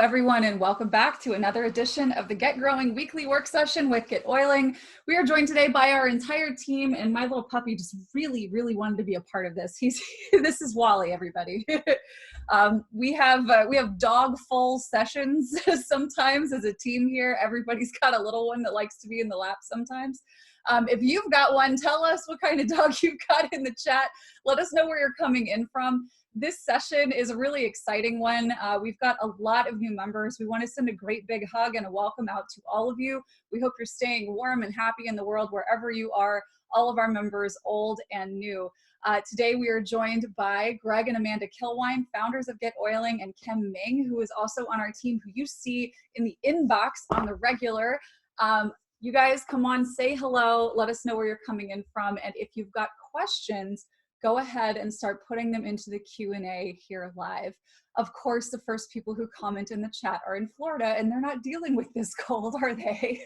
everyone, and welcome back to another edition of the Get Growing weekly work session with GetOiling. We are joined today by our entire team, and my little puppy just really wanted to be a part of this. This is Wally, everybody. We have dog full sessions sometimes as a team here. Everybody's got a little one that likes to be in the lap sometimes. If you've got one, tell us what kind of dog you've got in the chat. Let us know where you're coming in from. This session is a really exciting one. We've got a lot of new members. We want to send a great big hug and a welcome out to all of you. We hope you're staying warm and happy in the world wherever you are, all of our members, old and new. Today we are joined by Greg and Amanda Kilwine, founders of GetOiling, and Kim Ming, who is also on our team, who you see in the inbox on the regular. You guys come on, say hello, let us know where you're coming in from, and if you've got questions, go ahead and start putting them into the Q&A here live. Of course, the first people who comment in the chat are in Florida, and they're not dealing with this cold, are they?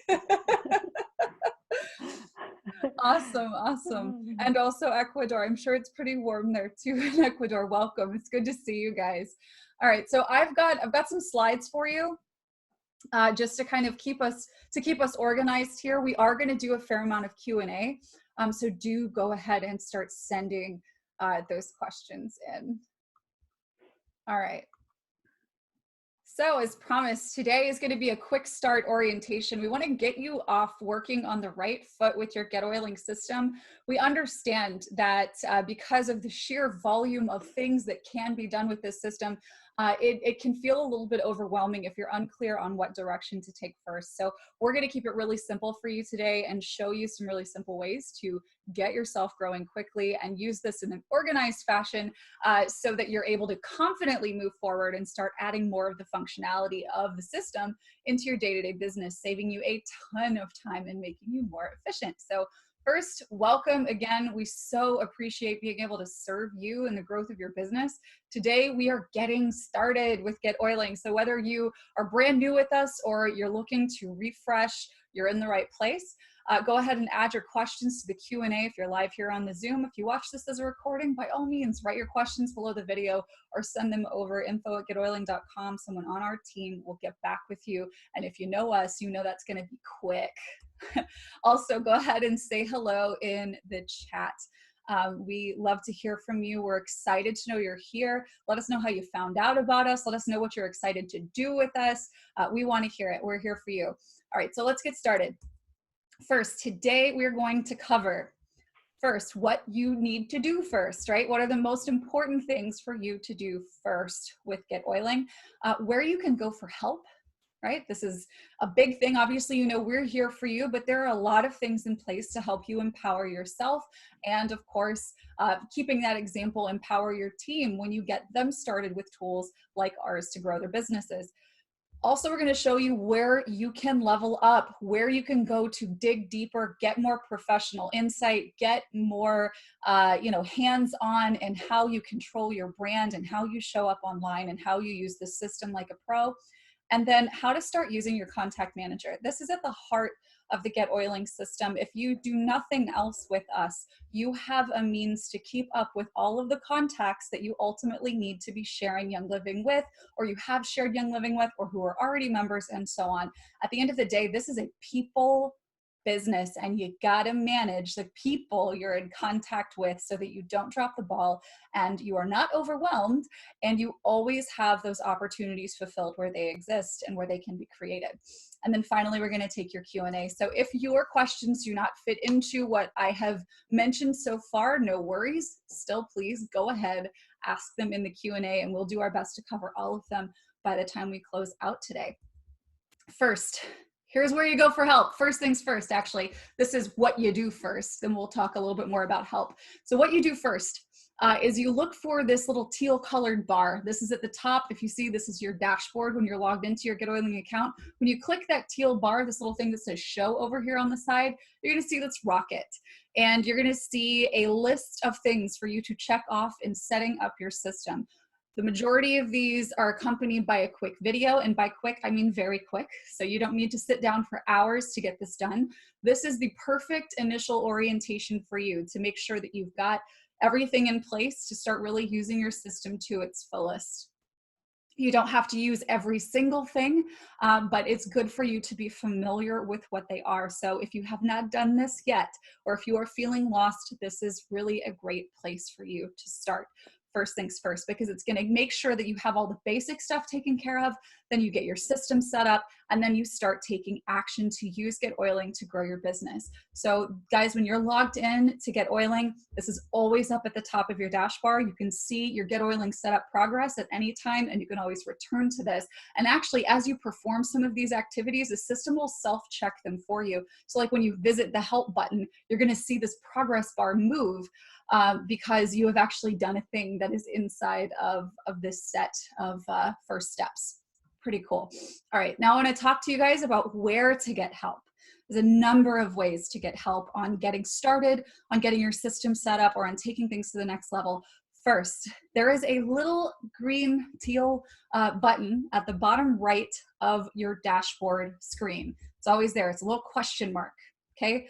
Awesome. And also Ecuador. I'm sure it's pretty warm there too in Ecuador. Welcome. It's good to see you guys. All right, so I've got some slides for you. Just to kind of keep us organized here. We are going to do a fair amount of Q&A, so do go ahead and start sending those questions in. All right. So as promised, today is going to be a quick start orientation. We want to get you off working on the right foot with your GetOiling system. We understand that because of the sheer volume of things that can be done with this system, it can feel a little bit overwhelming if you're unclear on what direction to take first. So we're going to keep it really simple for you today and show you some really simple ways to get yourself growing quickly and use this in an organized fashion so that you're able to confidently move forward and start adding more of the functionality of the system into your day-to-day business, saving you a ton of time and making you more efficient. So first, welcome again. We so appreciate being able to serve you in the growth of your business. Today, we are getting started with GetOiling. So whether you are brand new with us or you're looking to refresh, you're in the right place. Go ahead and add your questions to the Q&A if you're live here on the Zoom. If you watch this as a recording, by all means, write your questions below the video or send them over info@getoiling.com. Someone on our team will get back with you. And if you know us, you know that's going to be quick. Also, go ahead and say hello in the chat. We love to hear from you. We're excited to know you're here. Let us know how you found out about us. Let us know what you're excited to do with us. We want to hear it. We're here for you. All right, so let's get started. First, today we're going to cover first what you need to do first, right? What are the most important things for you to do first with GetOiling? Where you can go for help, right? This is a big thing. Obviously, you know, we're here for you, but there are a lot of things in place to help you empower yourself. And of course, keeping that example, empower your team when you get them started with tools like ours to grow their businesses. Also, we're going to show you where you can level up, where you can go to dig deeper, get more professional insight, get more, hands-on in how you control your brand and how you show up online and how you use the system like a pro. And then how to start using your contact manager. This is at the heart of the GetOiling system. If you do nothing else with us, you have a means to keep up with all of the contacts that you ultimately need to be sharing Young Living with, or you have shared Young Living with, or who are already members, and so on. At the end of the day, this is a people business, and you gotta manage the people you're in contact with so that you don't drop the ball and you are not overwhelmed, and you always have those opportunities fulfilled where they exist and where they can be created. And then finally, we're going to take your Q&A. So if your questions do not fit into what I have mentioned so far, no worries. Still, please go ahead, ask them in the Q&A, and we'll do our best to cover all of them by the time we close out today. First, here's where you go for help. First things first, actually. This is what you do first. Then we'll talk a little bit more about help. So what you do first is you look for this little teal colored bar. This is at the top. If you see, this is your dashboard when you're logged into your GetOiling account. When you click that teal bar, this little thing that says show over here on the side, you're gonna see this rocket. And you're gonna see a list of things for you to check off in setting up your system. The majority of these are accompanied by a quick video, and by quick, I mean very quick. So you don't need to sit down for hours to get this done. This is the perfect initial orientation for you to make sure that you've got everything in place to start really using your system to its fullest. You don't have to use every single thing, but it's good for you to be familiar with what they are. So if you have not done this yet, or if you are feeling lost, this is really a great place for you to start. First things first, because it's going to make sure that you have all the basic stuff taken care of, then you get your system set up, and then you start taking action to use GetOiling to grow your business. So guys, when you're logged in to GetOiling, this is always up at the top of your dashboard. You can see your GetOiling setup progress at any time, and you can always return to this. And actually, as you perform some of these activities, the system will self-check them for you. So like when you visit the help button, you're going to see this progress bar move because you have actually done a thing that is inside of this set of first steps. Pretty cool. All right, now I want to talk to you guys about where to get help. There's a number of ways to get help on getting started, on getting your system set up, or on taking things to the next level. First, there is a little green teal button at the bottom right of your dashboard screen. It's always there. It's a little question mark, okay?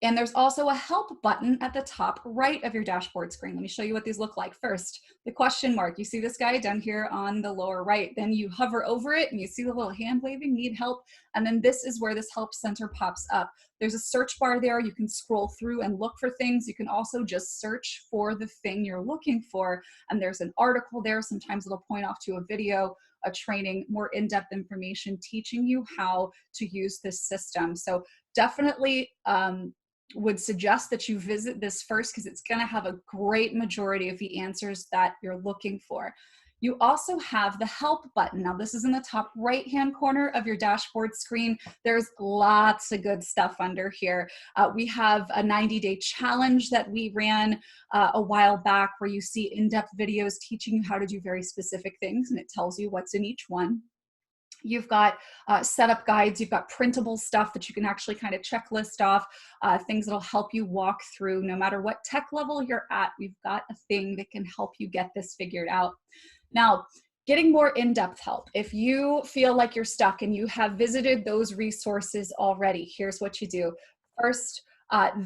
And there's also a help button at the top right of your dashboard screen. Let me show you what these look like. First, the question mark. You see this guy down here on the lower right. Then you hover over it and you see the little hand waving, need help. And then this is where this help center pops up. There's a search bar there. You can scroll through and look for things. You can also just search for the thing you're looking for. And there's an article there. Sometimes it'll point off to a video, a training, more in-depth information teaching you how to use this system. So definitely, would suggest that you visit this first because it's going to have a great majority of the answers that you're looking for. You also have the help button. Now this is in the top right hand corner of your dashboard screen. There's lots of good stuff under here. We have a 90-day challenge that we ran a while back where you see in-depth videos teaching you how to do very specific things, and it tells you what's in each one. You've got setup guides, you've got printable stuff that you can actually kind of checklist off, things that'll help you walk through. No matter what tech level you're at, we've got a thing that can help you get this figured out. Now, getting more in-depth help. If you feel like you're stuck and you have visited those resources already, here's what you do. First,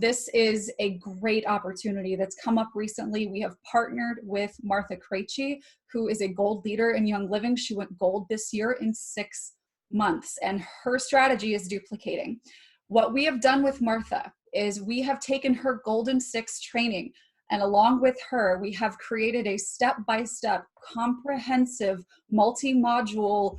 this is a great opportunity that's come up recently. We have partnered with Martha Krejci, who is a gold leader in Young Living. She went gold this year in 6 months, and her strategy is duplicating. What we have done with Martha is we have taken her Golden 6 training, and along with her, we have created a step-by-step, comprehensive, multi-module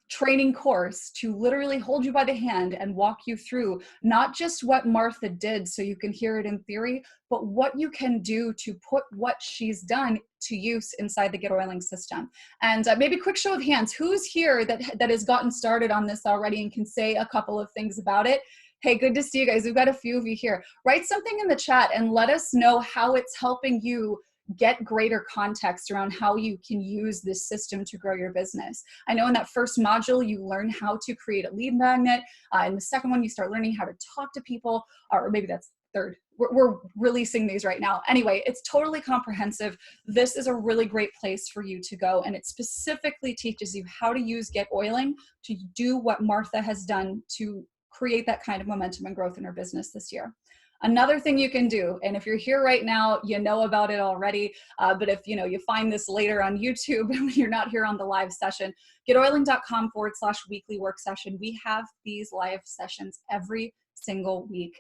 training course to literally hold you by the hand and walk you through not just what Martha did so you can hear it in theory, but what you can do to put what she's done to use inside the GetOiling system. And maybe quick show of hands, who's here that has gotten started on this already and can say a couple of things about it? Hey, good to see you guys. We've got a few of you here. Write something in the chat and let us know how it's helping you get greater context around how you can use this system to grow your business. I know in that first module, you learn how to create a lead magnet. In the second one, you start learning how to talk to people, or maybe that's third. We're releasing these right now. Anyway, it's totally comprehensive. This is a really great place for you to go. And it specifically teaches you how to use GetOiling to do what Martha has done to create that kind of momentum and growth in her business this year. Another thing you can do, and if you're here right now, you know about it already, but if you find this later on YouTube and you're not here on the live session, getoiling.com/weekly work session. We have these live sessions every single week.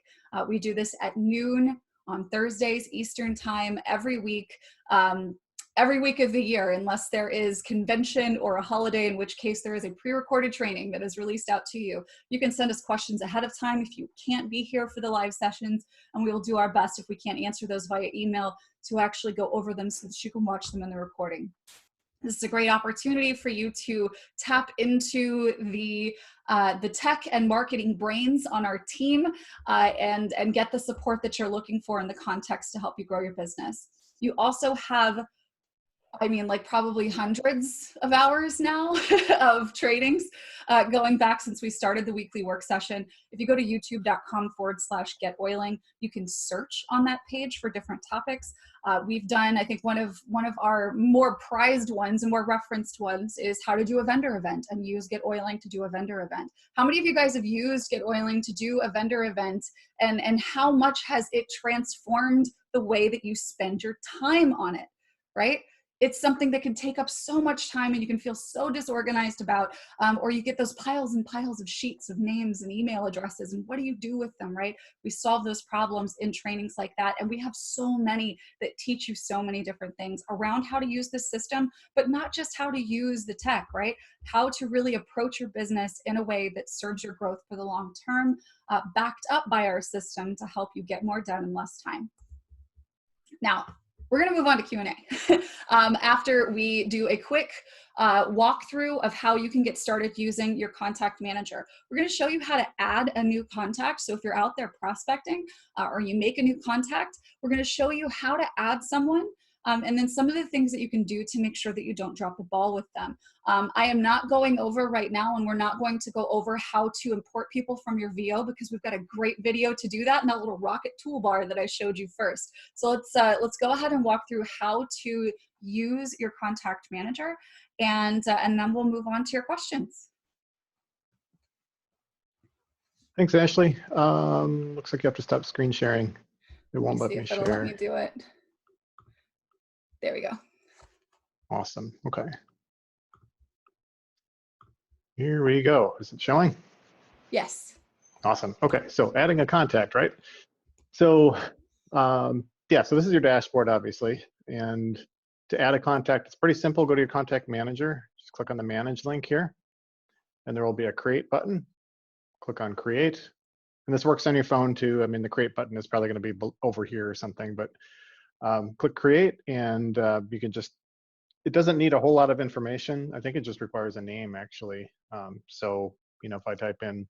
We do this at noon on Thursdays, Eastern time, every week of the year, unless there is convention or a holiday, in which case there is a pre-recorded training that is released out to you. You can send us questions ahead of time if you can't be here for the live sessions, and we will do our best if we can't answer those via email to actually go over them so that you can watch them in the recording. This is a great opportunity for you to tap into the tech and marketing brains on our team and get the support that you're looking for in the context to help you grow your business. You also have, probably hundreds of hours now of trainings going back since we started the weekly work session. If you go to youtube.com/GetOiling, you can search on that page for different topics. We've done, I think one of our more prized ones and more referenced ones is how to do a vendor event and use GetOiling to do a vendor event. How many of you guys have used GetOiling to do a vendor event, and how much has it transformed the way that you spend your time on it, right? it's something that can take up so much time and you can feel so disorganized about, or you get those piles and piles of sheets of names and email addresses, and what do you do with them, right? We solve those problems in trainings like that, and we have so many that teach you so many different things around how to use this system, but not just how to use the tech, right? How to really approach your business in a way that serves your growth for the long term, backed up by our system to help you get more done in less time. Now, we're going to move on to Q&A after we do a quick walkthrough of how you can get started using your contact manager. We're going to show you how to add a new contact. So if you're out there prospecting or you make a new contact, we're going to show you how to add someone. And then some of the things that you can do to make sure that you don't drop the ball with them. I am not going over right now, and we're not going to go over how to import people from your VO, because we've got a great video to do that in that little rocket toolbar that I showed you first. So let's go ahead and walk through how to use your contact manager, and then we'll move on to your questions. Thanks, Ashley. Looks like you have to stop screen sharing. It won't let me share. It'll let me do it. There we go. Awesome. Okay. Here we go. Is it showing? Yes. Awesome. Okay. So adding a contact, right? So yeah, so this is your dashboard, obviously. And to add a contact, it's pretty simple. Go to your contact manager. Just click on the manage link here. And there will be a create button. Click on create. And this works on your phone too. I mean, the create button is probably going to be over here or something, but click create, and you can just, it doesn't need a whole lot of information. I think it just requires a name, actually. So, you know, if I type in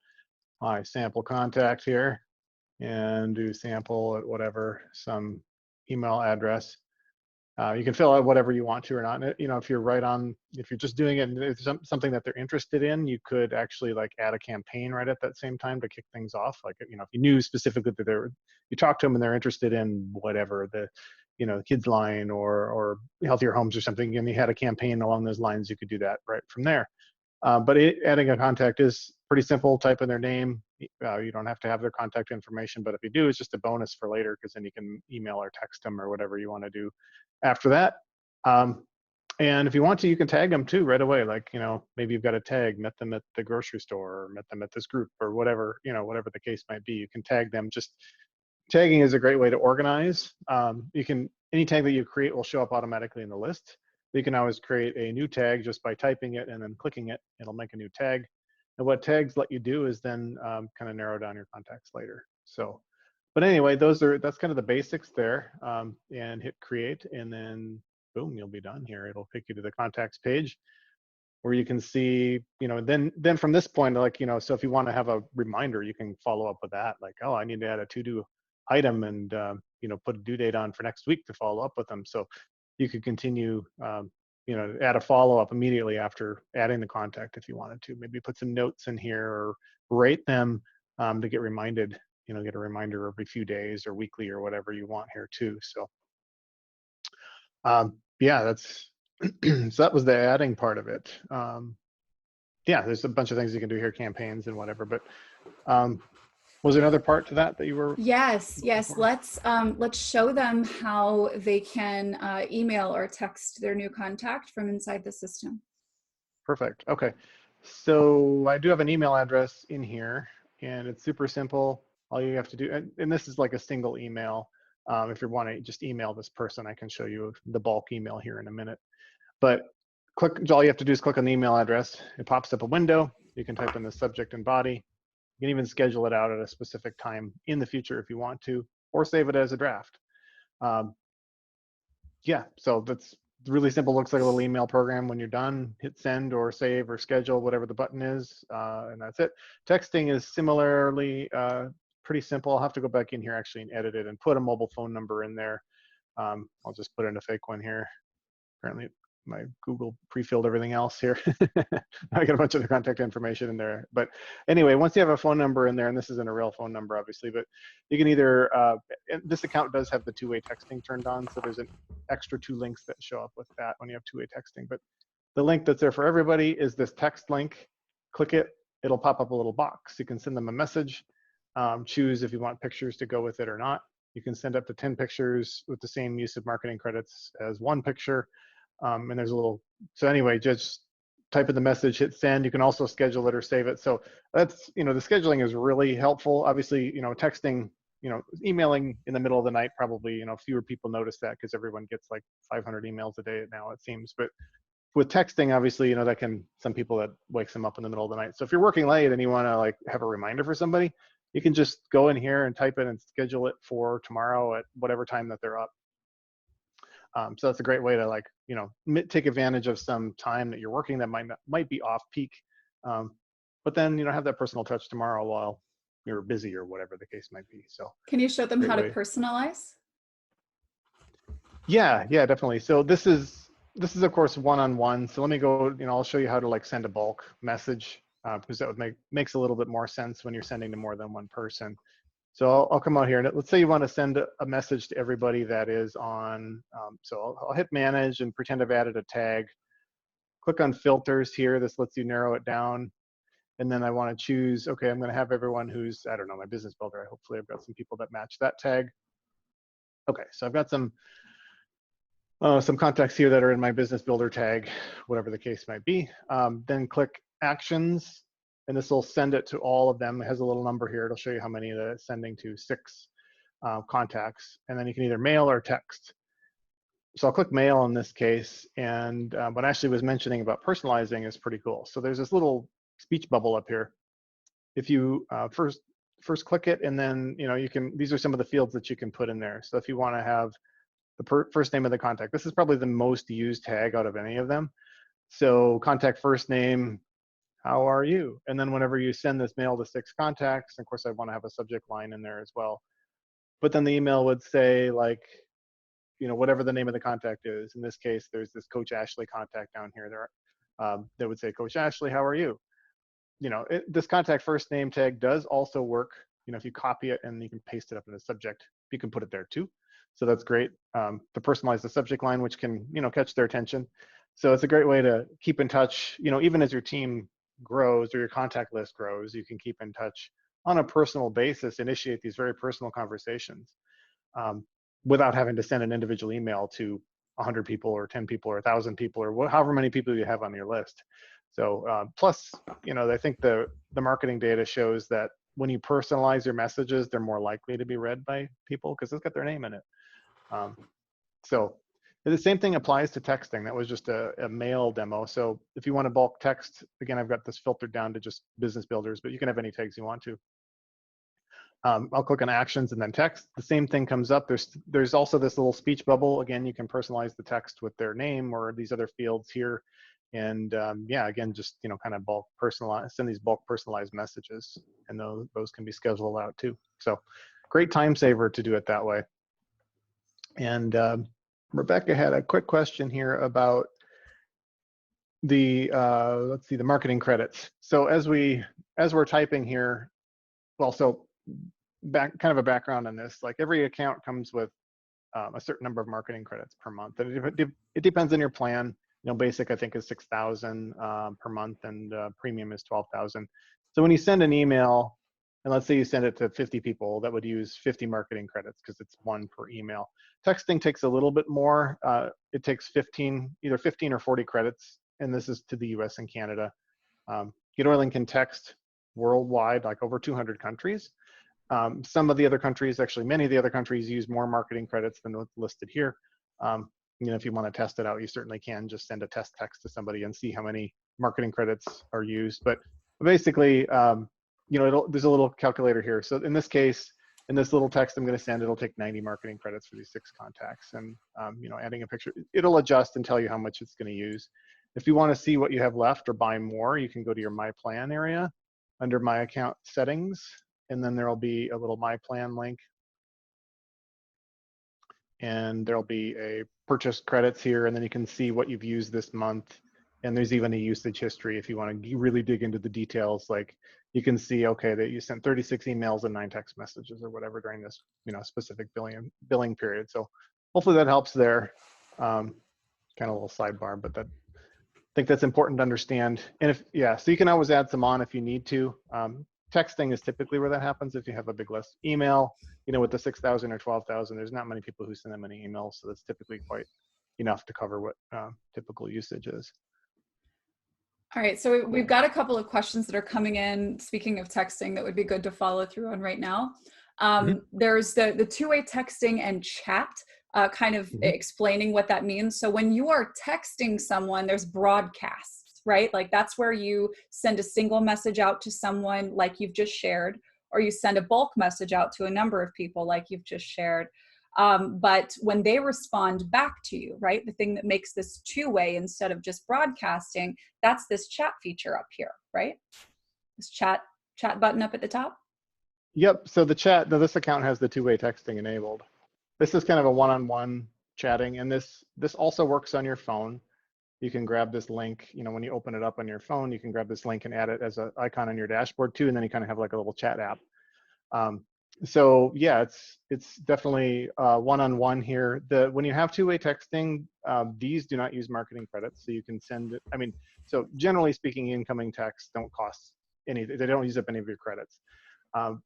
my sample contact here and do sample at whatever, some email address, you can fill out whatever you want to or not. You know, if you're right on, if you're just doing it and it's something that they're interested in, you could actually like add a campaign right at that same time to kick things off. Like, you know, if you knew specifically that you talk to them and they're interested in whatever, the, you know, kids line or healthier homes or something, and you had a campaign along those lines, you could do that right from there. But adding a contact is pretty simple. Type in their name. You don't have to have their contact information, but if you do, it's just a bonus for later, because then you can email or text them or whatever you want to do after that. And if you want to, you can tag them too right away. Like, you know, maybe you've got a tag, met them at the grocery store, or met them at this group, or whatever, you know, whatever the case might be. You can tag them. Just tagging is a great way to organize. Any tag that you create will show up automatically in the list. You can always create a new tag just by typing it and then clicking it. It'll make a new tag. And what tags let you do is then kind of narrow down your contacts later. So, but anyway, that's kind of the basics there. And hit create, and then boom, you'll be done here. It'll take you to the contacts page where you can see, you know, then from this point, like, you know, so if you want to have a reminder, you can follow up with that. Like, oh, I need to add a to-do item and, you know, put a due date on for next week to follow up with them. So you could continue, you know, add a follow-up immediately after adding the contact if you wanted to. Maybe put some notes in here or rate them to get reminded, you know, get a reminder every few days or weekly or whatever you want here too. So yeah, that's, so that was the adding part of it. Yeah, there's a bunch of things you can do here, campaigns and whatever, but was there another part to that you were? Yes. Let's show them how they can email or text their new contact from inside the system. Perfect. Okay. So I do have an email address in here, and it's super simple. All you have to do, and this is like a single email. If you want to just email this person, I can show you the bulk email here in a minute. But all you have to do is click on the email address. It pops up a window. You can type in the subject and body. You can even schedule it out at a specific time in the future if you want to, or save it as a draft. Yeah, so that's really simple. Looks like a little email program. When you're done, hit send or save or schedule, whatever the button is, and that's it. Texting is similarly pretty simple. I'll have to go back in here actually and edit it and put a mobile phone number in there. I'll just put in a fake one here. Apparently my Google pre-filled everything else here. I got a bunch of the contact information in there. But anyway, once you have a phone number in there, and this isn't a real phone number, obviously, but you can either, this account does have the two-way texting turned on, so there's an extra 2 links that show up with that when you have two-way texting. But the link that's there for everybody is this text link. Click it, it'll pop up a little box. You can send them a message, choose if you want pictures to go with it or not. You can send up to 10 pictures with the same use of marketing credits as 1 picture. And there's a little, so anyway, just type in the message, hit send. You can also schedule it or save it. So that's, the scheduling is really helpful. Obviously, texting, emailing in the middle of the night, probably, fewer people notice that because everyone gets like 500 emails a day now, it seems. But with texting, obviously, that some people that wakes them up in the middle of the night. So if you're working late and you want to like have a reminder for somebody, you can just go in here and type it and schedule it for tomorrow at whatever time that they're up. So that's a great way to like, take advantage of some time that you're working that might be off peak. But then, have that personal touch tomorrow while you're busy or whatever the case might be. So can you show them how to personalize? Yeah, definitely. So this is of course one-on-one. So let me go, I'll show you how to like send a bulk message because that would makes a little bit more sense when you're sending to more than one person. So I'll come out here and let's say you want to send a message to everybody that is on, so I'll hit manage and pretend I've added a tag. Click on filters here. This lets you narrow it down. And then I want to choose, okay, I'm going to have everyone who's, I don't know, my business builder. Hopefully I've got some people that match that tag. Okay, so I've got some contacts here that are in my business builder tag, whatever the case might be. Then click actions, and this will send it to all of them. It has a little number here. It'll show you how many that it's sending to 6 contacts. And then you can either mail or text. So I'll click mail in this case. And what Ashley was mentioning about personalizing is pretty cool. So there's this little speech bubble up here. If you first click it, and then these are some of the fields that you can put in there. So if you want to have the first name of the contact, this is probably the most used tag out of any of them. So contact first name, how are you? And then whenever you send this mail to 6 contacts, of course I want to have a subject line in there as well. But then the email would say like, whatever the name of the contact is. In this case, there's this Coach Ashley contact down here. That would say, Coach Ashley, how are you? This contact first name tag does also work. If you copy it and you can paste it up in the subject, you can put it there too. So that's great to personalize the subject line, which can, catch their attention. So it's a great way to keep in touch, even as your team grows or your contact list grows, you can keep in touch on a personal basis, initiate these very personal conversations without having to send an individual email to 100 people or 10 people or 1,000 people or however many people you have on your list. So plus, I think the marketing data shows that when you personalize your messages, they're more likely to be read by people because it's got their name in it. So the same thing applies to texting. That was just a mail demo. So if you want to bulk text, again, I've got this filtered down to just business builders, but you can have any tags you want to. I'll click on actions and then text. The same thing comes up. There's also this little speech bubble. Again, you can personalize the text with their name or these other fields here. And yeah, again, just kind of bulk personalize, send these bulk personalized messages, and those can be scheduled out too. So great time saver to do it that way. And Rebecca had a quick question here about the let's see, the marketing credits. So as we're typing here, well, so kind of a background on this, like every account comes with a certain number of marketing credits per month. And it depends on your plan. Basic I think is 6,000 per month, and premium is 12,000. So when you send an email, and let's say you send it to 50 people, that would use 50 marketing credits because it's 1 per email. Texting takes a little bit more. It takes either 15 or 40 credits, and this is to the US and Canada. GetOiling can text worldwide, like over 200 countries. Some of the other countries, actually many of the other countries, use more marketing credits than what's listed here. If you want to test it out, you certainly can just send a test text to somebody and see how many marketing credits are used. But basically, there's a little calculator here. So in this case, in this little text I'm going to send, it'll take 90 marketing credits for these 6 contacts. And, adding a picture, it'll adjust and tell you how much it's going to use. If you want to see what you have left or buy more, you can go to your My Plan area under My Account Settings, and then there'll be a little My Plan link. And there'll be a purchase credits here, and then you can see what you've used this month. And there's even a usage history if you want to really dig into the details. Like you can see, okay, that you sent 36 emails and 9 text messages or whatever during this, specific billing period. So hopefully that helps there. Kind of a little sidebar, but I think that's important to understand. And so you can always add some on if you need to. Texting is typically where that happens if you have a big list. Email, with the 6,000 or 12,000, there's not many people who send that many emails, so that's typically quite enough to cover what typical usage is. All right, so we've got a couple of questions that are coming in, speaking of texting, that would be good to follow through on right now. There's the two-way texting and chat, kind of explaining what that means. So when you are texting someone, there's broadcasts, right? Like that's where you send a single message out to someone like you've just shared, or you send a bulk message out to a number of people like you've just shared. But when they respond back to you, right, the thing that makes this two-way instead of just broadcasting, that's this chat feature up here, right? This chat button up at the top. Yep. So this account has the two-way texting enabled. This is kind of a one-on-one chatting, and this also works on your phone. You can grab this link, when you open it up on your phone, you can grab this link and add it as an icon on your dashboard too, and then you kind of have like a little chat app. So yeah, it's definitely one-on-one here. When you have two-way texting, these do not use marketing credits, so you can send it. So generally speaking, incoming texts don't cost any. They don't use up any of your credits.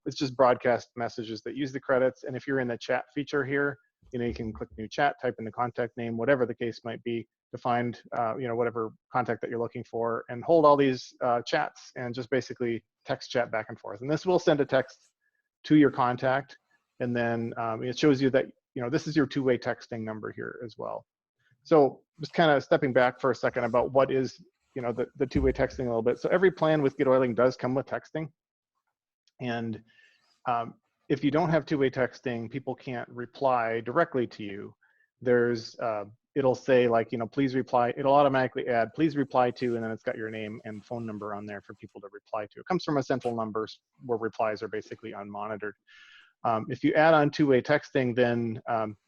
It's just broadcast messages that use the credits. And if you're in the chat feature here, you can click new chat, type in the contact name, whatever the case might be, to find whatever contact that you're looking for, and hold all these chats and just basically text chat back and forth. And this will send a text to your contact, and then it shows you that this is your two-way texting number here as well. So just kind of stepping back for a second about what is the two-way texting a little bit. So every plan with GetOiling does come with texting, and if you don't have two-way texting, people can't reply directly to you. There's it'll say like please reply. It'll automatically add please reply to, and then it's got your name and phone number on there for people to reply to. It comes from a central number where replies are basically unmonitored. If you add on two-way texting, then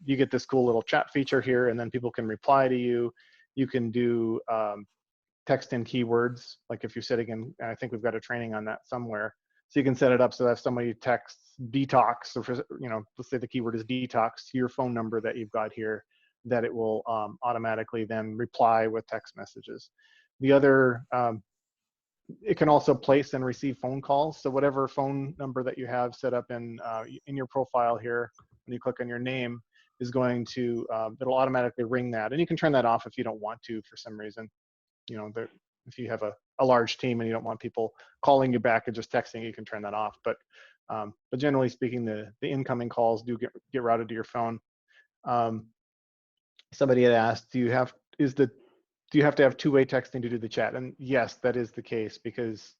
you get this cool little chat feature here, and then people can reply to you. You can do text in keywords, like if you're sitting in, I think we've got a training on that somewhere. So you can set it up so that if somebody texts detox, or let's say the keyword is detox, to your phone number that you've got here, that it will automatically then reply with text messages. The other, it can also place and receive phone calls. So whatever phone number that you have set up in your profile here, when you click on your name, is going to, it'll automatically ring that. And you can turn that off if you don't want to for some reason. If you have a large team and you don't want people calling you back and just texting, you can turn that off. But generally speaking, the incoming calls do get routed to your phone. Somebody had asked, do you have to have two-way texting to do the chat? And yes, that is the case, because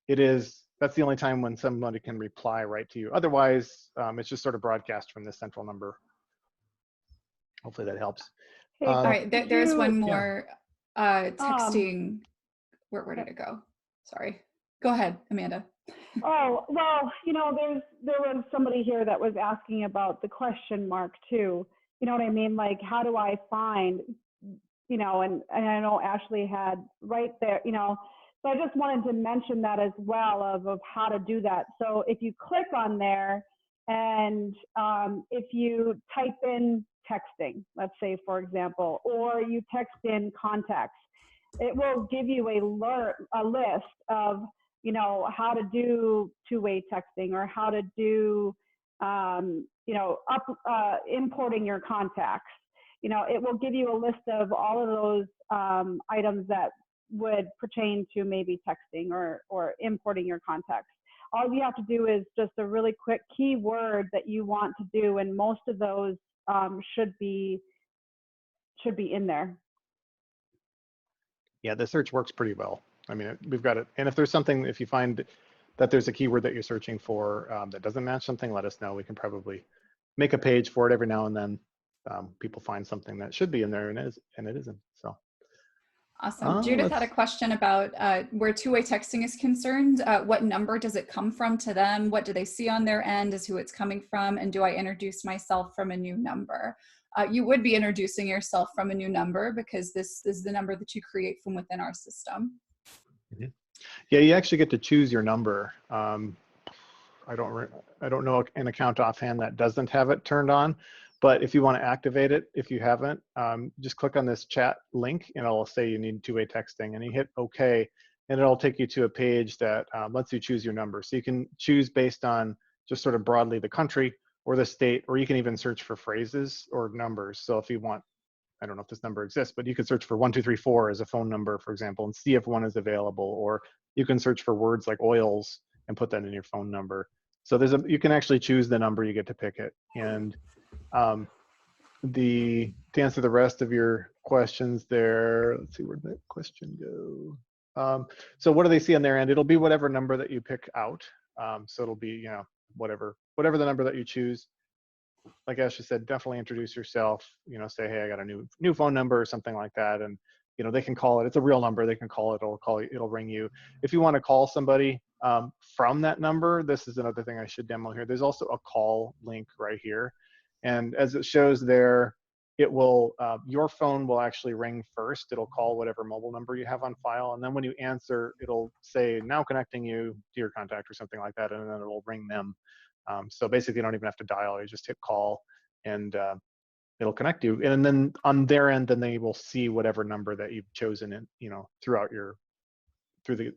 that's the only time when somebody can reply right to you. Otherwise, it's just sort of broadcast from this central number. Hopefully that helps. All right, there's one more texting. Where did it go? Sorry. Go ahead, Amanda. Oh, well, there was somebody here that was asking about the question mark too. You know what I mean? Like, how do I find, and I know Ashley had right there, so I just wanted to mention that as well of how to do that. So if you click on there and if you type in texting, let's say, for example, or you text in contacts, it will give you a list of, how to do two-way texting, or how to do, importing your contacts. It will give you a list of all of those items that would pertain to maybe texting or importing your contacts. All you have to do is just a really quick keyword that you want to do, and most of those should be in there. Yeah, the search works pretty well. We've got it. And if there's something, if you find that there's a keyword that you're searching for that doesn't match something, let us know. We can probably make a page for it every now and then. People find something that should be in there and it isn't. So. Awesome. Judith had a question about where two-way texting is concerned. What number does it come from to them? What do they see on their end as who it's coming from? And do I introduce myself from a new number? You would be introducing yourself from a new number, because this is the number that you create from within our system. Mm-hmm. Yeah, you actually get to choose your number. I don't know an account offhand that doesn't have it turned on, but if you want to activate it, if you haven't, just click on this chat link and it'll say you need two-way texting, and you hit OK, and it'll take you to a page that lets you choose your number. So you can choose based on just sort of broadly the country or the state, or you can even search for phrases or numbers. So if you want I don't know if this number exists, but you could search for 1234 as a phone number, for example, and see if one is available. Or you can search for words like oils and put that in your phone number. So you can actually choose the number, you get to pick it. And to answer the rest of your questions there, let's see, where'd that question go? So what do they see on their end? It'll be whatever number that you pick out. So it'll be, you know, whatever the number that you choose. Like Ashley said, definitely introduce yourself, you know, say, hey, I got a new phone number or something like that. And, you know, they can call it, it's a real number. They can call it, it'll ring you. If you want to call somebody from that number, this is another thing I should demo here. There's also a call link right here. And as it shows there, it will, your phone will actually ring first. It'll call whatever mobile number you have on file. And then when you answer, it'll say, now connecting you to your contact or something like that. And then it'll ring them. So basically you don't even have to dial, you just hit call and it'll connect you. And then on their end, then they will see whatever number that you've chosen in, you know, throughout your, for the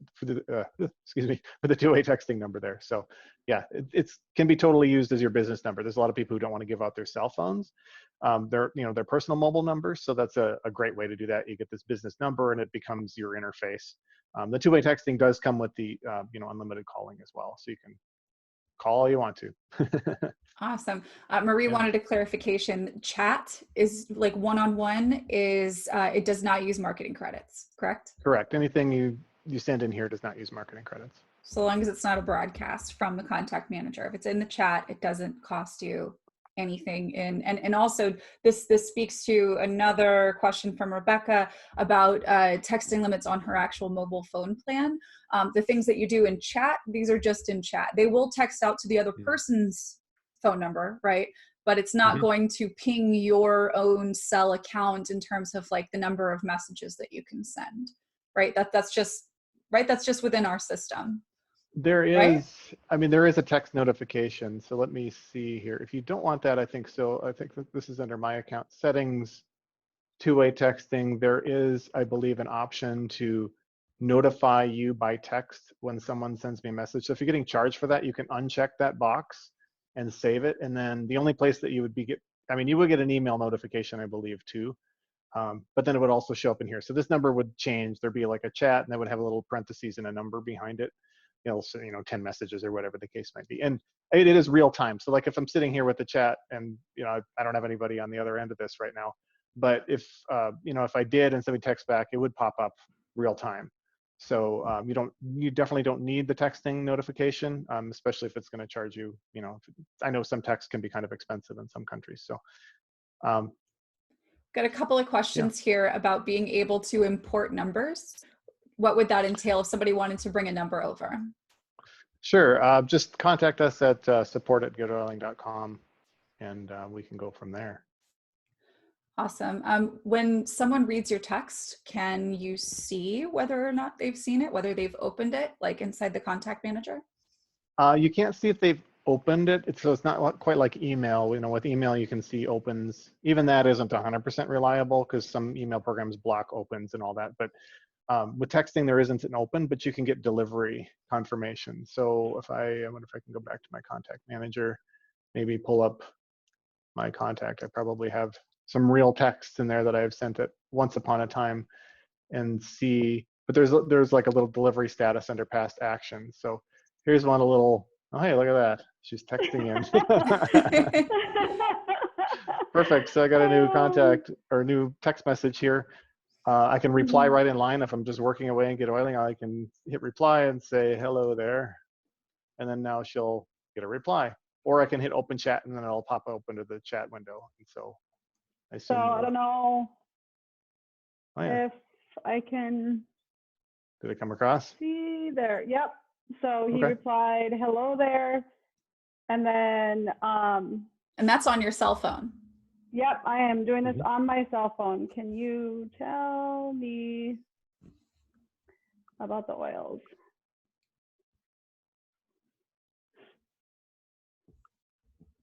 two-way texting number there. So yeah, it can be totally used as your business number. There's a lot of people who don't want to give out their cell phones, their personal mobile numbers. So that's a great way to do that. You get this business number and it becomes your interface. The two-way texting does come with the unlimited calling as well. So you can call all you want to. Awesome. Marie wanted a clarification. Chat is like one-on-one is, it does not use marketing credits, correct? Correct. Anything you send in here does not use marketing credits. So long as it's not a broadcast from the contact manager. If it's in the chat, it doesn't cost you anything. And also this speaks to another question from Rebecca about texting limits on her actual mobile phone plan. The things that you do in chat, these are just in chat. They will text out to the other person's phone number, right? But it's not going to ping your own cell account in terms of like the number of messages that you can send, right? That's just within our system. There is, right? I mean, there is a text notification. So let me see here. If you don't want that, I think that this is under my account settings, two-way texting. There is, I believe, an option to notify you by text when someone sends me a message. So if you're getting charged for that, you can uncheck that box and save it. And then the only place that you would you would get an email notification, I believe, too. But then it would also show up in here. So this number would change. There'd be like a chat and that would have a little parentheses and a number behind it. So, 10 messages or whatever the case might be. And it is real time. So like if I'm sitting here with the chat and, I don't have anybody on the other end of this right now, but if I did and somebody texts back, it would pop up real time. So you definitely don't need the texting notification, especially if it's going to charge you, I know some texts can be kind of expensive in some countries. So got a couple of questions here about being able to import numbers. What would that entail if somebody wanted to bring a number over? Sure. Just contact us at support@getoiling.com and we can go from there. Awesome. When someone reads your text, can you see whether or not they've seen it, whether they've opened it, like inside the contact manager? You can't see if they've opened it. So it's not quite like email. With email, you can see opens. Even that isn't 100% reliable because some email programs block opens and all that. But with texting, there isn't an open, but you can get delivery confirmation. So I wonder if I can go back to my contact manager, maybe pull up my contact. I probably have some real texts in there that I've sent it once upon a time and see, but there's like a little delivery status under past actions. So here's one, oh, hey, look at that. She's texting in. Perfect. So I got a new contact or new text message here. I can reply right in line. If I'm just working away and GetOiling, I can hit reply and say, hello there. And then now she'll get a reply. Or I can hit open chat and then it'll pop open to the chat window. And so I assume. So I don't know if I can. Did it come across? See there. Yep. So he replied, hello there. And then. And that's on your cell phone. Yep, I am doing this on my cell phone. Can you tell me about the oils?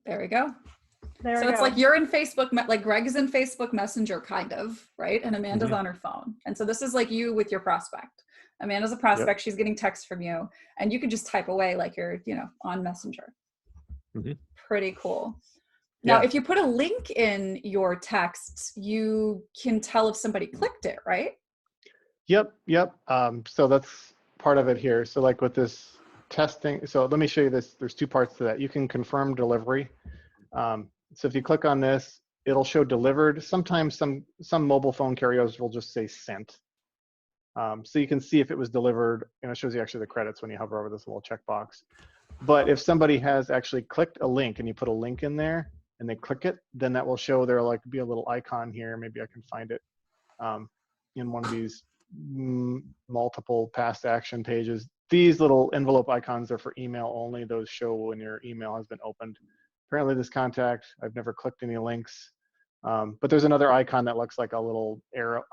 There we go. So it's like you're in Facebook, like Greg is in Facebook Messenger kind of, right? And Amanda's on her phone. And so this is like you with your prospect. Amanda's a prospect. She's getting texts from you and you can just type away like you're, on Messenger. Pretty cool. Now, Yeah. if you put a link in your text, you can tell if somebody clicked it, right? Yep. Yep. So that's part of it here. So like with this testing, so let me show you this. There's two parts to that. You can confirm delivery. So if you click on this, it'll show delivered. Sometimes some mobile phone carriers will just say sent. So you can see if it was delivered, and it shows you actually the credits when you hover over this little checkbox. But if somebody has actually clicked a link and you put a link in there and they click it, then that will show there'll like be a little icon here. Maybe I can find it in one of these multiple past action pages. These little envelope icons are for email only. Those show when your email has been opened. Apparently this contact, I've never clicked any links, but there's another icon that looks like a little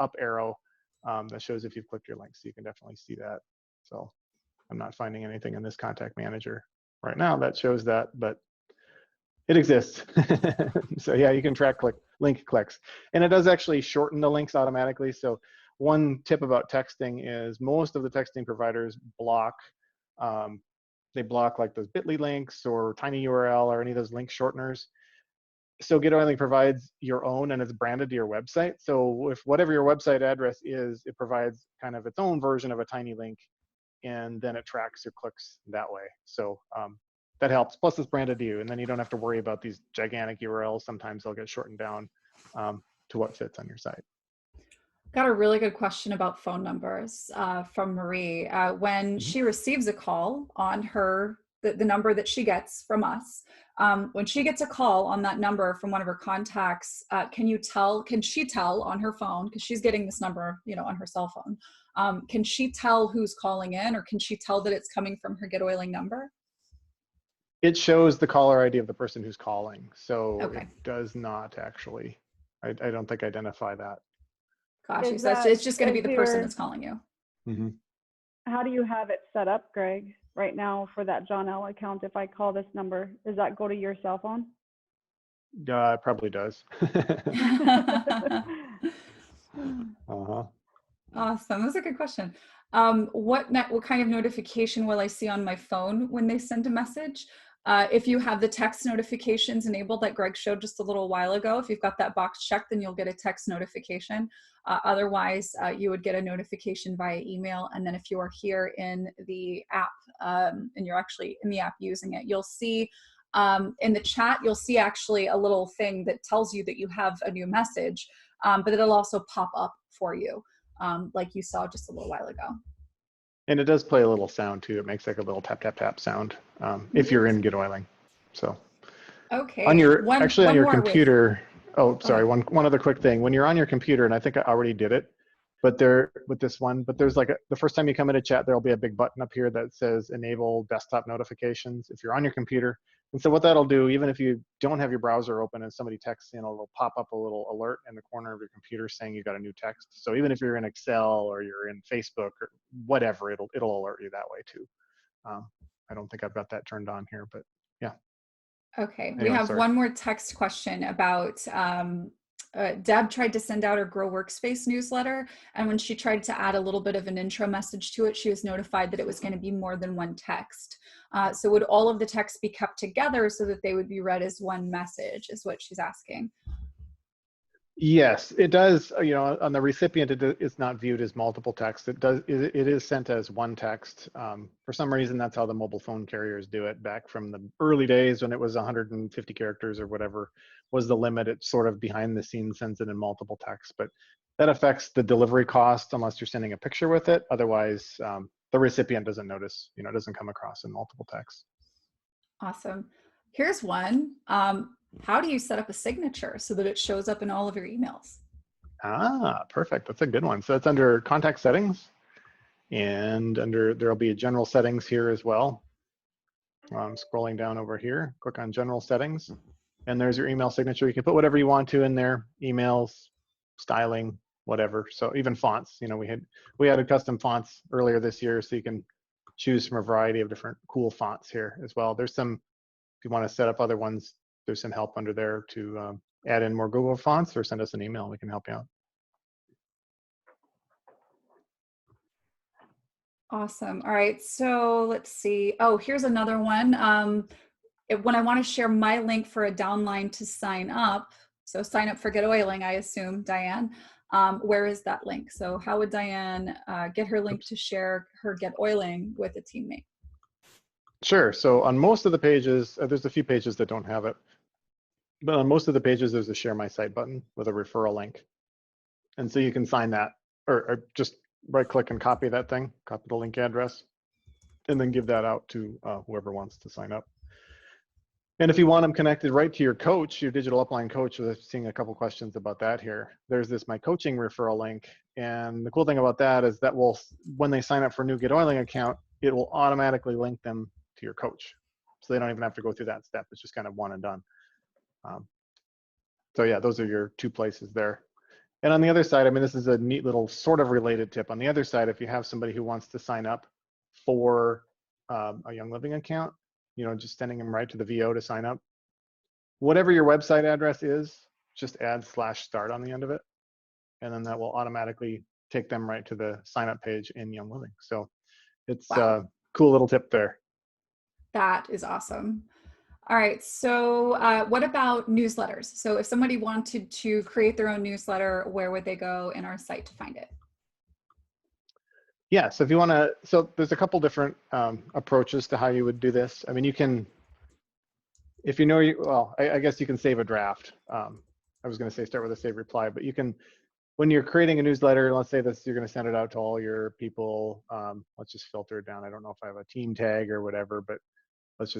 up arrow that shows if you've clicked your link. So you can definitely see that. So I'm not finding anything in this contact manager right now that shows that, but it exists. So yeah, you can track link clicks, and it does actually shorten the links automatically. So one tip about texting is most of the texting providers block, they block like those bit.ly links or tiny URL or any of those link shorteners. So GetOiling provides your own, and it's branded to your website. So if whatever your website address is, it provides kind of its own version of a tiny link, and then it tracks your clicks that way. So that helps. Plus it's branded to you, and then you don't have to worry about these gigantic URLs. Sometimes they'll get shortened down to what fits on your site. Got a really good question about phone numbers from Marie. When she receives a call on the number that she gets from us, when she gets a call on that number from one of her contacts, can she tell on her phone, because she's getting this number, on her cell phone, can she tell who's calling in, or can she tell that it's coming from her GetOiling number? It shows the caller ID of the person who's calling. So Okay. it does not actually, I don't think identify that. Gotcha. So it's just going to be the person that's calling you. Mm-hmm. How do you have it set up, Greg, right now for that John L account? If I call this number, does that go to your cell phone? It probably does. Awesome. That's a good question. What kind of notification will I see on my phone when they send a message? If you have the text notifications enabled, like Greg showed just a little while ago, if you've got that box checked, then you'll get a text notification. Otherwise, you would get a notification via email. And then if you are here in the app, and you're actually in the app using it, you'll see in the chat, you'll see actually a little thing that tells you that you have a new message, but it'll also pop up for you, like you saw just a little while ago. And it does play a little sound too. It makes like a little tap, tap, tap sound if you're in GetOiling. So okay. On your computer, sorry, one other quick thing. When you're on your computer, and I think I already did it, but there's like the first time you come into chat, there'll be a big button up here that says enable desktop notifications if you're on your computer. And so what that'll do, even if you don't have your browser open and somebody texts in, it'll pop up a little alert in the corner of your computer saying you got a new text. So even if you're in Excel or you're in Facebook or whatever, it'll alert you that way too. I don't think I've got that turned on here, but yeah. Okay, anyway, we have one more text question about Deb tried to send out her Grow Workspace newsletter, and when she tried to add a little bit of an intro message to it, she was notified that it was going to be more than one text. So would all of the texts be kept together so that they would be read as one message, is what she's asking. Yes, it does. On the recipient, it's not viewed as multiple text. It is sent as one text. For some reason, that's how the mobile phone carriers do it. Back from the early days when it was 150 characters or whatever was the limit, it sort of behind the scenes sends it in multiple text. But that affects the delivery cost unless you're sending a picture with it. Otherwise, the recipient doesn't notice. It doesn't come across in multiple texts. Awesome. Here's one. How do you set up a signature so that it shows up in all of your emails? Perfect. That's a good one. So it's under contact settings, and there'll be a general settings here as well. Scrolling down over here, click on general settings, and there's your email signature. You can put whatever you want to in there, emails, styling, whatever. So even fonts, we added custom fonts earlier this year, so you can choose from a variety of different cool fonts here as well. There's some, if you want to set up other ones, there's some help under there to add in more Google fonts, or send us an email. We can help you out. Awesome. All right. So let's see. Oh, here's another one. when I want to share my link for a downline to sign up, so sign up for GetOiling, I assume, Diane, where is that link? So how would Diane get her link to share her GetOiling with a teammate? Sure. So on most of the pages, there's a few pages that don't have it, but on most of the pages, there's a share my site button with a referral link. And so you can sign that, or just right click and copy that thing, copy the link address, and then give that out to whoever wants to sign up. And if you want them connected right to your coach, your digital upline coach, we're seeing a couple questions about that here. There's this My Coaching referral link. And the cool thing about that is that will, when they sign up for a new GetOiling account, it will automatically link them to your coach. So they don't even have to go through that step. It's just kind of one and done. So yeah, those are your two places there. And on the other side, I mean, this is a neat little sort of related tip. On the other side, if you have somebody who wants to sign up for a Young Living account, you know, just sending them right to the VO to sign up. Whatever your website address is, just add /start on the end of it. And then that will automatically take them right to the sign up page in Young Living. So it's a cool little tip there. That is awesome. All right, so what about newsletters? So if somebody wanted to create their own newsletter, where would they go in our site to find it? Yeah, so if you want to, so there's a couple different approaches to how you would do this. I mean, you can, if you know, well, I guess you can save a draft. I was going to say start with a save reply, but you can, when you're creating a newsletter, let's say this, you're going to send it out to all your people. Let's just filter it down. I don't know if I have a team tag or whatever, but let's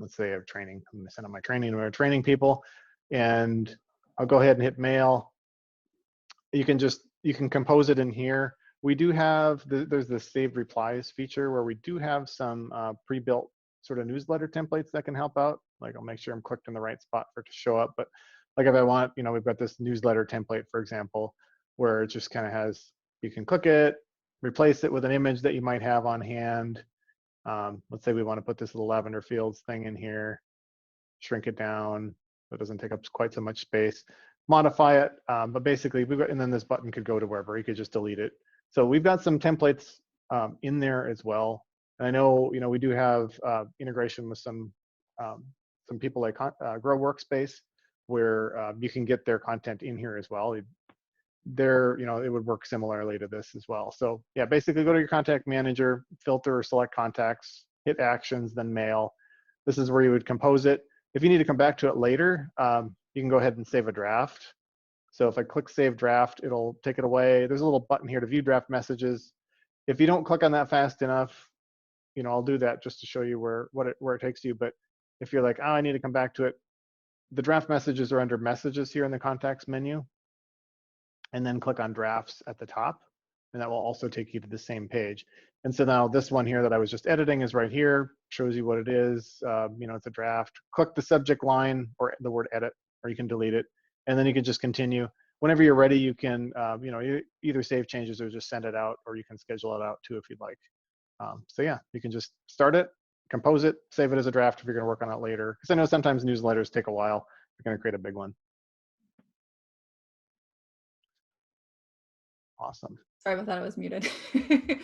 say I have training. I'm going to send out my training to our training people, and I'll go ahead and hit mail. You can compose it in here. We do have, there's the save replies feature where we do have some pre-built sort of newsletter templates that can help out. Like I'll make sure I'm clicked in the right spot for it to show up. But like if I want, you know, we've got this newsletter template, for example, where it just kind of has, you can click it, replace it with an image that you might have on hand. Let's say we want to put this little lavender fields thing in here, shrink it down so it doesn't take up quite so much space, modify it. But basically we've got, and then this button could go to wherever, you could just delete it. So we've got some templates in there as well. And I know, you know, we do have integration with some people like Grow Workspace, where you can get their content in here as well. You know, it would work similarly to this as well. So yeah, basically go to your contact manager, filter or select contacts, hit actions, then mail. This is where you would compose it. If you need to come back to it later, you can go ahead and save a draft. So if I click Save Draft, it'll take it away. There's a little button here to view draft messages. If you don't click on that fast enough, you know, I'll do that just to show you where it takes you. But if you're like, oh, I need to come back to it, the draft messages are under Messages here in the Contacts menu. And then click on Drafts at the top, and that will also take you to the same page. And so now this one here that I was just editing is right here, shows you what it is. You know, it's a draft. Click the subject line or the word edit, or you can delete it. And then you can just continue. Whenever you're ready, you can, you know, either save changes or just send it out, or you can schedule it out too if you'd like. So yeah, you can just start it, compose it, save it as a draft if you're going to work on it later. Because I know sometimes newsletters take a while. You're going to create a big one. Awesome. Sorry about that, I was muted.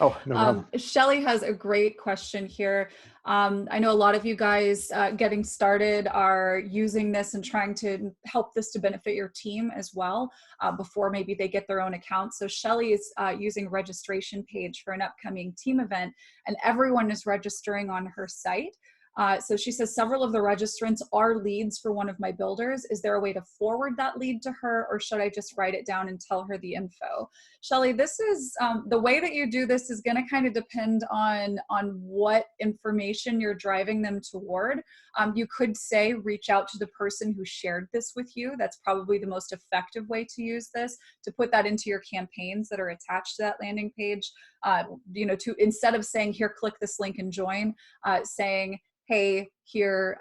Oh, no problem. Shelly has a great question here. I know a lot of you guys getting started are using this and trying to help this to benefit your team as well before maybe they get their own account. So Shelly is using a registration page for an upcoming team event, and everyone is registering on her site. So she says several of the registrants are leads for one of my builders. Is there a way to forward that lead to her, or should I just write it down and tell her the info? Shelly, this is the way that you do this is going to kind of depend on what information you're driving them toward. You could say reach out to the person who shared this with you. That's probably the most effective way to use this, to put that into your campaigns that are attached to that landing page. You know, to instead of saying here, click this link and join, saying, hey, here,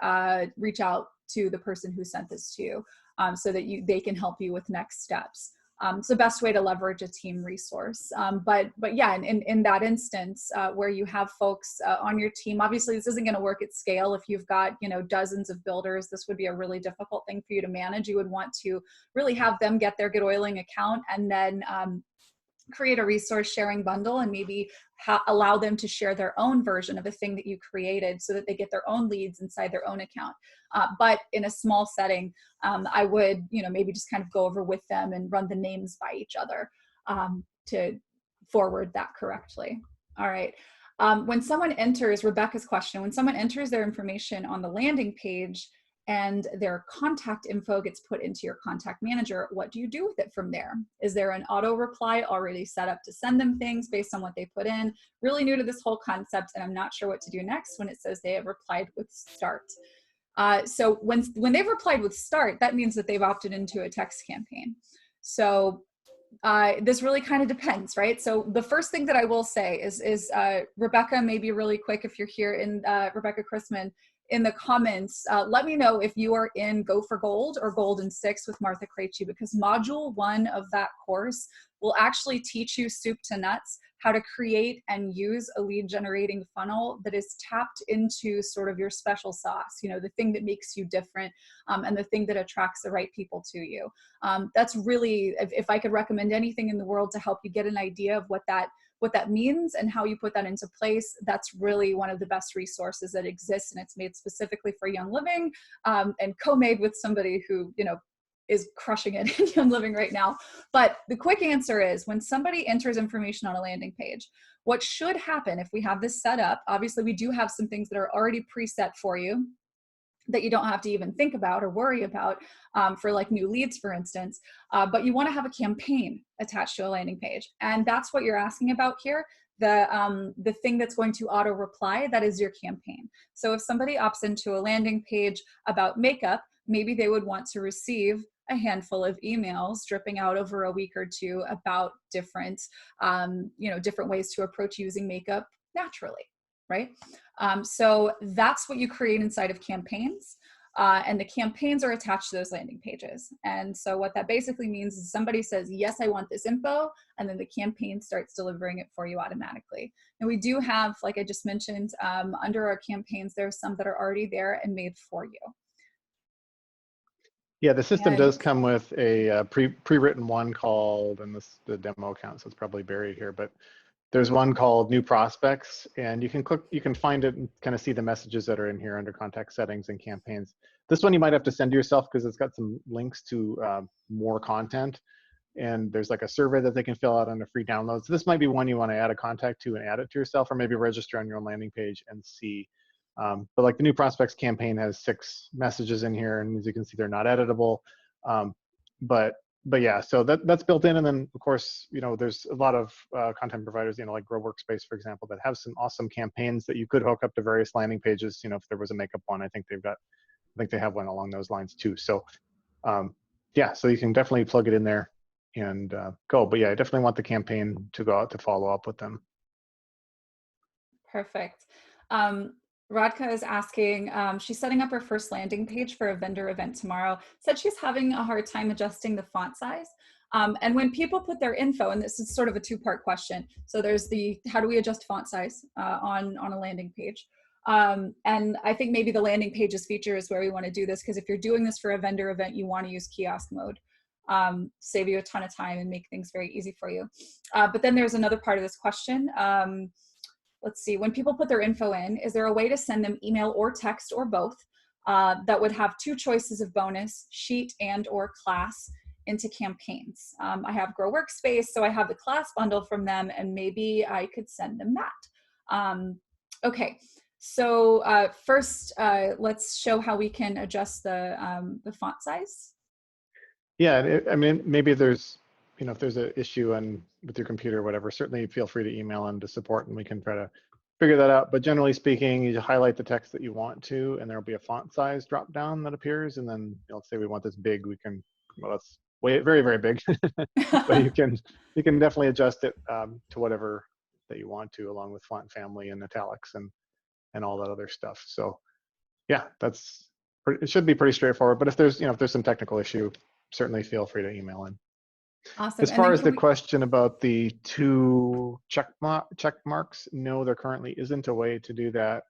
reach out to the person who sent this to you so that they can help you with next steps. It's the best way to leverage a team resource. But yeah, in that instance where you have folks on your team, obviously this isn't going to work at scale. If you've got, you know, dozens of builders, this would be a really difficult thing for you to manage. You would want to really have them get their GetOiling account and then create a resource sharing bundle and maybe allow them to share their own version of a thing that you created so that they get their own leads inside their own account. But in a small setting, I would, maybe just kind of go over with them and run the names by each other to forward that correctly. All right. When someone enters, Rebecca's question, when someone enters their information on the landing page and their contact info gets put into your contact manager, what do you do with it from there? Is there an auto reply already set up to send them things based on what they put in? Really new to this whole concept, and I'm not sure what to do next when it says they have replied with start. So when they've replied with start, that means that they've opted into a text campaign. So this really kind of depends, right? So the first thing that I will say is Rebecca, maybe really quick if you're here, in Rebecca Chrisman, in the comments, let me know if you are in Go for Gold or Gold in 6 with Martha Krejci, because module 1 of that course will actually teach you soup to nuts how to create and use a lead generating funnel that is tapped into sort of your special sauce, the thing that makes you different, and the thing that attracts the right people to you. That's really, if I could recommend anything in the world to help you get an idea of what that means and how you put that into place, that's really one of the best resources that exists, and it's made specifically for Young Living, and co-made with somebody who is crushing it in Young Living right now. But the quick answer is, when somebody enters information on a landing page, what should happen if we have this set up, obviously we do have some things that are already preset for you that you don't have to even think about or worry about, for like new leads, for instance, but you want to have a campaign attached to a landing page. And that's what you're asking about here. The thing that's going to auto reply, that is your campaign. So if somebody opts into a landing page about makeup, maybe they would want to receive a handful of emails dripping out over a week or two about different, different ways to approach using makeup naturally, right? So that's what you create inside of campaigns. And the campaigns are attached to those landing pages. And so what that basically means is somebody says, yes, I want this info, and then the campaign starts delivering it for you automatically. And we do have, like I just mentioned, under our campaigns, there are some that are already there and made for you. Yeah, the system does come with a pre-written one called, and this the demo account, so it's probably buried here, but there's one called New Prospects, and you can find it and kind of see the messages that are in here under contact settings and campaigns. This one you might have to send to yourself because it's got some links to more content, and there's like a survey that they can fill out on a free download. So this might be one you want to add a contact to and add it to yourself, or maybe register on your own landing page and see. But like the New Prospects campaign has 6 messages in here, and as you can see, they're not editable. But yeah, so that's built in. And then of course, there's a lot of content providers, like Grow Workspace, for example, that have some awesome campaigns that you could hook up to various landing pages. If there was a makeup one, I think they have one along those lines too. So yeah, so you can definitely plug it in there and go. But yeah, I definitely want the campaign to go out to follow up with them. Perfect. Radka is asking, she's setting up her first landing page for a vendor event tomorrow, said she's having a hard time adjusting the font size. And when people put their info, and this is sort of a 2-part question. So there's the, how do we adjust font size on a landing page? And I think maybe the landing pages feature is where we want to do this, because if you're doing this for a vendor event, you want to use kiosk mode. Save you a ton of time and make things very easy for you. But then there's another part of this question. Let's see, when people put their info in, is there a way to send them email or text or both that would have 2 choices of bonus, sheet and or class, into campaigns? I have Grow Workspace, so I have the class bundle from them, and maybe I could send them that. Okay, so first, let's show how we can adjust the font size. Yeah, I mean, maybe there's, if there's an issue with your computer or whatever, certainly feel free to email them to support and we can try to figure that out. But generally speaking, you highlight the text that you want to, and there'll be a font size drop down that appears. And then let's say we want this big, we can, well, that's very, very big, but you can definitely adjust it to whatever that you want to, along with font family and italics and all that other stuff. So yeah, it should be pretty straightforward. But if there's, if there's some technical issue, certainly feel free to email in. Awesome. As far as the question about the 2 check marks, no, there currently isn't a way to do that.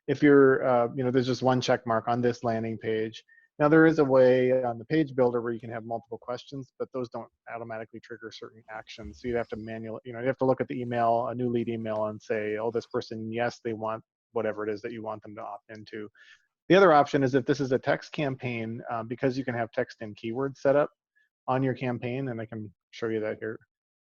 If you're, there's just one check mark on this landing page, Now there is a way on the page builder where you can have multiple questions, but those don't automatically trigger certain actions. So you have to manually, you have to look at the email, a new lead email, and say, oh, this person, yes, they want whatever it is that you want them to opt into. The other option is if this is a text campaign, because you can have text and keywords set up on your campaign, and I can show you that here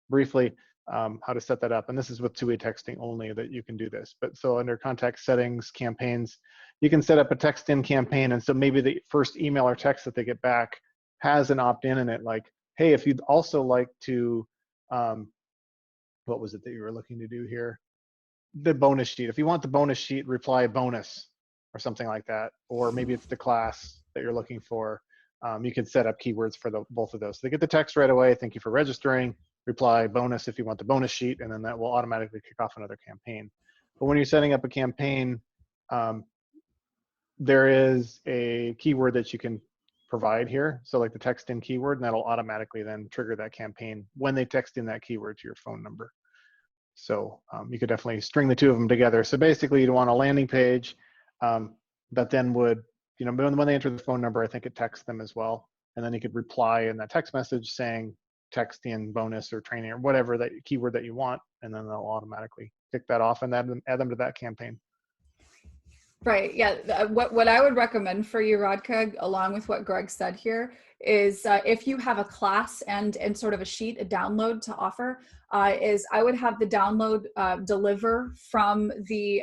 briefly, how to set that up. And this is with two-way texting only that you can do this. But so under contact settings, campaigns, you can set up a text-in campaign. And so maybe the first email or text that they get back has an opt-in in it, like, hey, if you'd also like to, what was it that you were looking to do here? The bonus sheet. If you want the bonus sheet, reply bonus or something like that. Or maybe it's the class that you're looking for. You can set up keywords for both of those. So they get the text right away. Thank you for registering. Reply bonus if you want the bonus sheet, and then that will automatically kick off another campaign. But when you're setting up a campaign, there is a keyword that you can provide here. So like the text in keyword, and that'll automatically then trigger that campaign when they text in that keyword to your phone number. So you could definitely string the two of them together. So basically you'd want a landing page that then would, when they enter the phone number, I think it texts them as well. And then you could reply in that text message saying text in bonus or training or whatever that keyword that you want, and then they'll automatically kick that off and add them to that campaign. Right. Yeah. What I would recommend for you, Vodka, along with what Greg said here, is if you have a class and sort of a sheet, a download to offer, is I would have the download deliver from the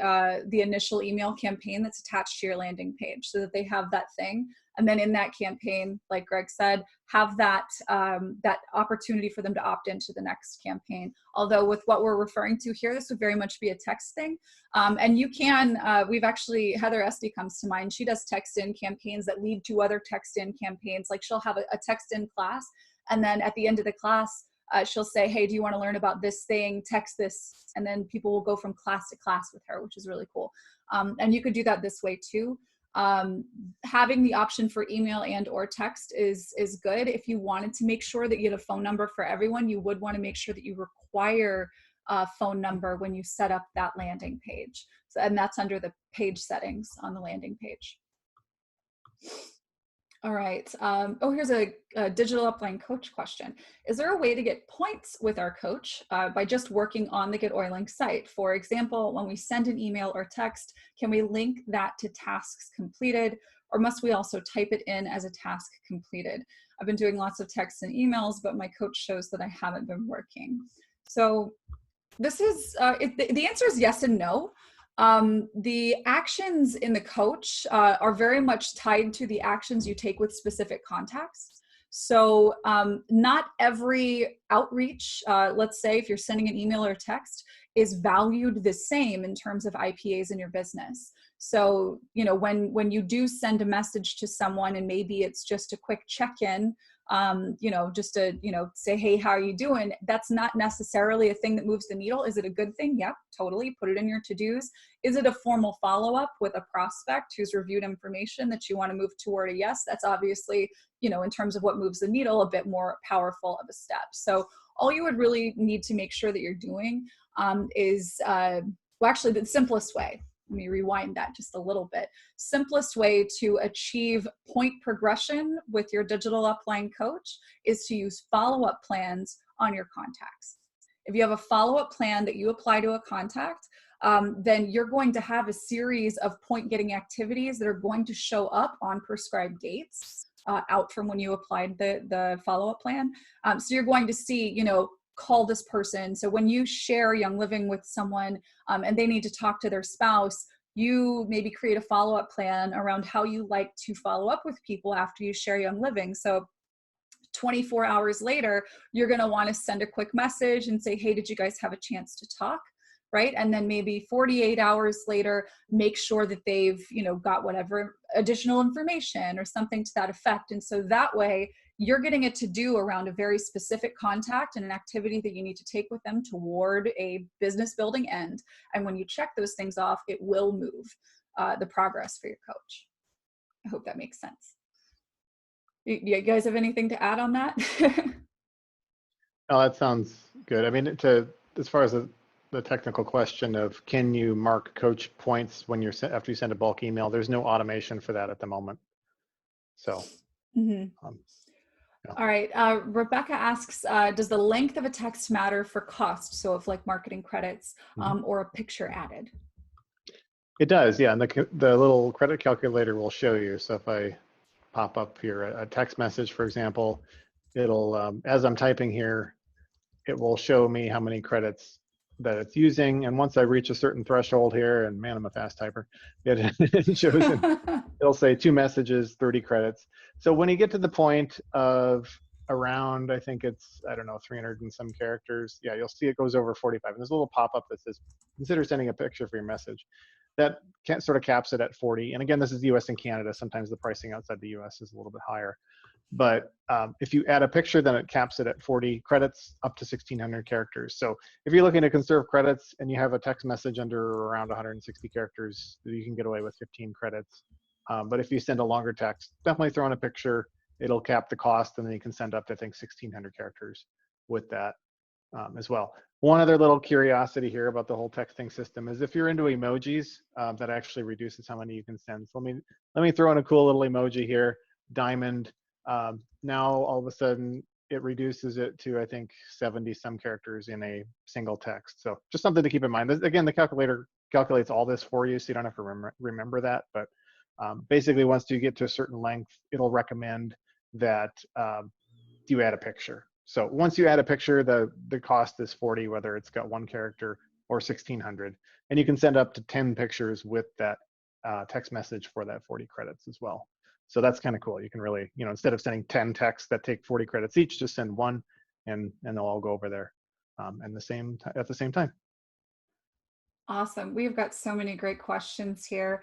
initial email campaign that's attached to your landing page, so that they have that thing. And then in that campaign, like Greg said, have that that opportunity for them to opt into the next campaign. Although with what we're referring to here, this would very much be a text thing. And you can, we've actually, Heather Esty comes to mind. She does text in campaigns that lead to other text in campaigns. Like she'll have a text in class, and then at the end of the class, she'll say, hey, do you want to learn about this thing? Text this. And then people will go from class to class with her, which is really cool. And you could do that this way too. Having the option for email and or text is good. If you wanted to make sure that you had a phone number for everyone, you would want to make sure that you require a phone number when you set up that landing page. So, and that's under the page settings on the landing page. All right. Oh, here's a digital upline coach question. Is there a way to get points with our coach by just working on the GetOiling site? For example, when we send an email or text, can we link that to tasks completed, or must we also type it in as a task completed? I've been doing lots of texts and emails, but my coach shows that I haven't been working. So this is, the answer is yes and no. The actions in the coach are very much tied to the actions you take with specific contacts. So not every outreach, let's say if you're sending an email or text, is valued the same in terms of IPAs in your business. So, when you do send a message to someone and maybe it's just a quick check-in, just to, say, hey, how are you doing? That's not necessarily a thing that moves the needle. Is it a good thing? Yep, totally. Put it in your to-dos. Is it a formal follow-up with a prospect who's reviewed information that you want to move toward a yes? That's obviously, in terms of what moves the needle, a bit more powerful of a step. So all you would really need to make sure that you're doing is, well, actually the simplest way, let me rewind that just a little bit. Simplest way to achieve point progression with your digital upline coach is to use follow-up plans on your contacts. If you have a follow-up plan that you apply to a contact, then you're going to have a series of point-getting activities that are going to show up on prescribed dates out from when you applied the follow-up plan. So you're going to see, call this person. So when you share Young Living with someone and they need to talk to their spouse, you maybe create a follow-up plan around how you like to follow up with people after you share Young Living. So 24 hours later, you're going to want to send a quick message and say, hey, did you guys have a chance to talk? Right? And then maybe 48 hours later, make sure that they've, got whatever additional information or something to that effect. And so that way you're getting a to-do around a very specific contact and an activity that you need to take with them toward a business building end. And when you check those things off, it will move the progress for your coach. I hope that makes sense. You guys have anything to add on that? Oh, that sounds good. I mean, as far as the technical question of can you mark coach points when after you send a bulk email, there's no automation for that at the moment. So, Mhm. um, yeah. All right. Rebecca asks, does the length of a text matter for cost? So if like marketing credits or a picture added? It does, yeah. And the little credit calculator will show you. So if I pop up here a text message, for example, it'll, as I'm typing here, it will show me how many credits that it's using. And once I reach a certain threshold here, and man, I'm a fast typer, it shows, it'll say 2 messages, 30 credits. So when you get to the point of around, I think it's, I don't know, 300 and some characters, yeah, you'll see it goes over 45. And there's a little pop-up that says, consider sending a picture for your message. That sort of caps it at 40. And again, this is US and Canada. Sometimes the pricing outside the US is a little bit higher. But if you add a picture, then it caps it at 40 credits up to 1,600 characters. So if you're looking to conserve credits and you have a text message under around 160 characters, you can get away with 15 credits. But if you send a longer text, definitely throw in a picture. It'll cap the cost, and then you can send up to, I think, 1,600 characters with that as well. One other little curiosity here about the whole texting system is if you're into emojis, that actually reduces how many you can send. So let me throw in a cool little emoji here, diamond. Now all of a sudden it reduces it to, I think, 70 some characters in a single text. So just something to keep in mind. Again, the calculator calculates all this for you, so you don't have to remember that. But basically, once you get to a certain length, it'll recommend that you add a picture. So once you add a picture, the cost is 40, whether it's got 1 character or 1,600. And you can send up to 10 pictures with that text message for that 40 credits as well. So that's kind of cool. You can really, instead of sending 10 texts that take 40 credits each, just send 1 and they'll all go over there at the same time. Awesome. We've got so many great questions here.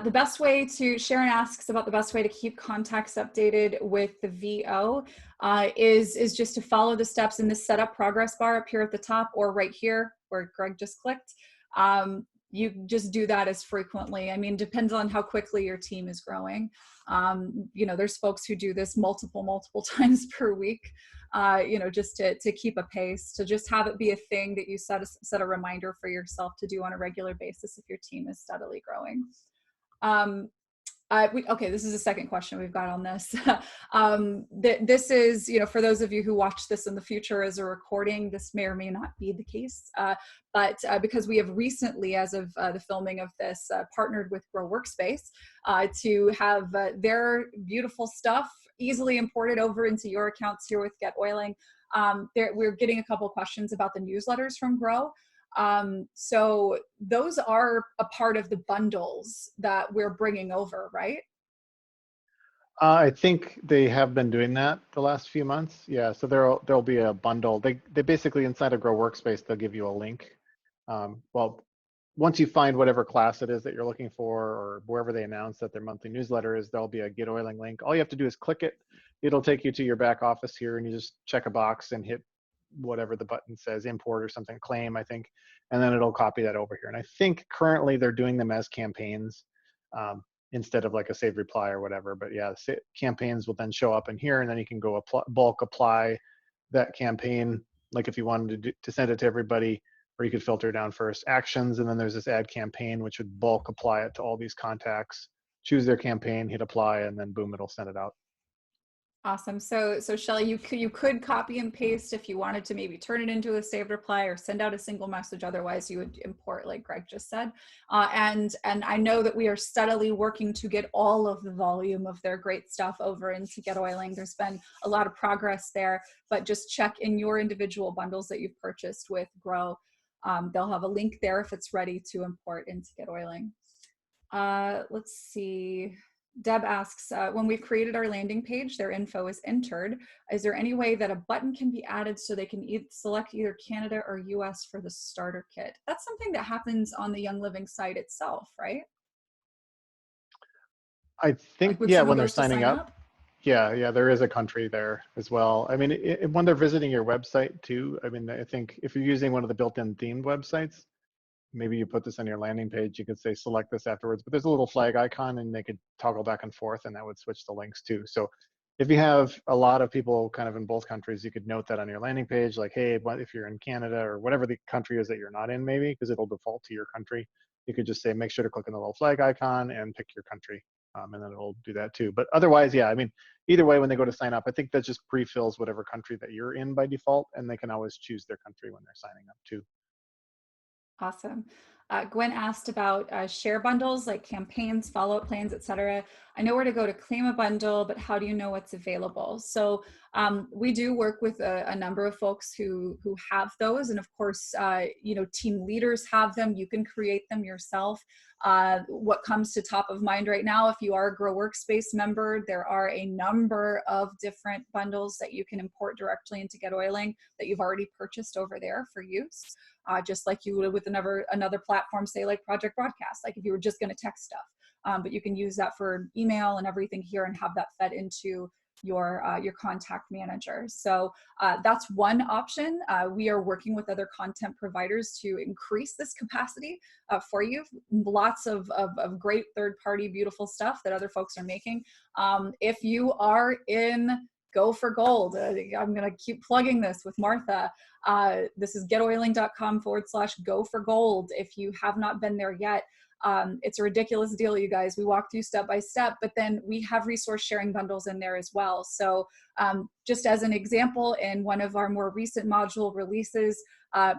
The best way to, Sharon asks about the best way to keep contacts updated with the VO is just to follow the steps in the setup progress bar up here at the top, or right here where Greg just clicked. You just do that as frequently. I mean, depends on how quickly your team is growing. There's folks who do this multiple times per week. Just to keep a pace, to just have it be a thing that you set a reminder for yourself to do on a regular basis if your team is steadily growing. Okay, this is the second question we've got on this. This is, for those of you who watch this in the future as a recording, this may or may not be the case. But because we have recently, as of the filming of this, partnered with Grow Workspace to have their beautiful stuff easily imported over into your accounts here with GetOiling. We're getting a couple of questions about the newsletters from Grow. So those are a part of the bundles that we're bringing over, right? I think they have been doing that the last few months. Yeah, so there'll be a bundle. They basically, inside of Grow Workspace, they'll give you a link. Well, once you find whatever class it is that you're looking for, or wherever they announce that their monthly newsletter is, there'll be a GetOiling link. All you have to do is click it. It'll take you to your back office here, and you just check a box and hit whatever the button says, import or something, claim, I think, and then it'll copy that over here. And I think currently they're doing them as campaigns instead of like a save reply or whatever. But yeah, campaigns will then show up in here, and then you can go bulk apply that campaign. Like if you wanted to send it to everybody, or you could filter down first actions, and then there's this add campaign, which would bulk apply it to all these contacts, choose their campaign, hit apply, and then boom, it'll send it out. Awesome. So Shelly, you could copy and paste if you wanted to maybe turn it into a saved reply or send out a single message. Otherwise, you would import, like Greg just said. And I know that we are steadily working to get all of the volume of their great stuff over into GetOiling. There's been a lot of progress there, but just check in your individual bundles that you've purchased with Grow. They'll have a link there if it's ready to import into GetOiling. Let's see. Deb asks, when we've created our landing page, their info is entered. Is there any way that a button can be added so they can select either Canada or US for the starter kit? That's something that happens on the Young Living site itself, right? I think, Like yeah, when they're signing up. Yeah, there is a country there as well. I mean, when they're visiting your website too, I mean, I think if you're using one of the built-in themed websites, maybe you put this on your landing page, you could say select this afterwards, but there's a little flag icon and they could toggle back and forth, and that would switch the links too. So if you have a lot of people kind of in both countries, you could note that on your landing page, like, hey, if you're in Canada or whatever the country is that you're not in, maybe, because it'll default to your country, you could just say, make sure to click on the little flag icon and pick your country. and then it'll do that too. But otherwise, yeah, I mean, either way, when they go to sign up, I think that just pre-fills whatever country that you're in by default, and they can always choose their country when they're signing up too. Awesome. Gwen asked about share bundles like campaigns, follow-up plans, etc. I know where to go to claim a bundle, but how do you know what's available? So we do work with a number of folks who have those, and of course, you know, team leaders have them. You can create them yourself. What comes to top of mind right now, if you are a Grow Workspace member, there are a number of different bundles that you can import directly into GetOiling that you've already purchased over there for use. Just like you would with another platform, say like Project Broadcast, like if you were just going to text stuff. But you can use that for email and everything here and have that fed into your contact manager. So that's one option. We are working with other content providers to increase this capacity for you. Lots of great third-party beautiful stuff that other folks are making. If you are in Go for Gold, I'm going to keep plugging this with Martha. This is getoiling.com/go for gold. If you have not been there yet, it's a ridiculous deal, you guys. We walk through step by step, but then we have resource sharing bundles in there as well. So just as an example, in one of our more recent module releases,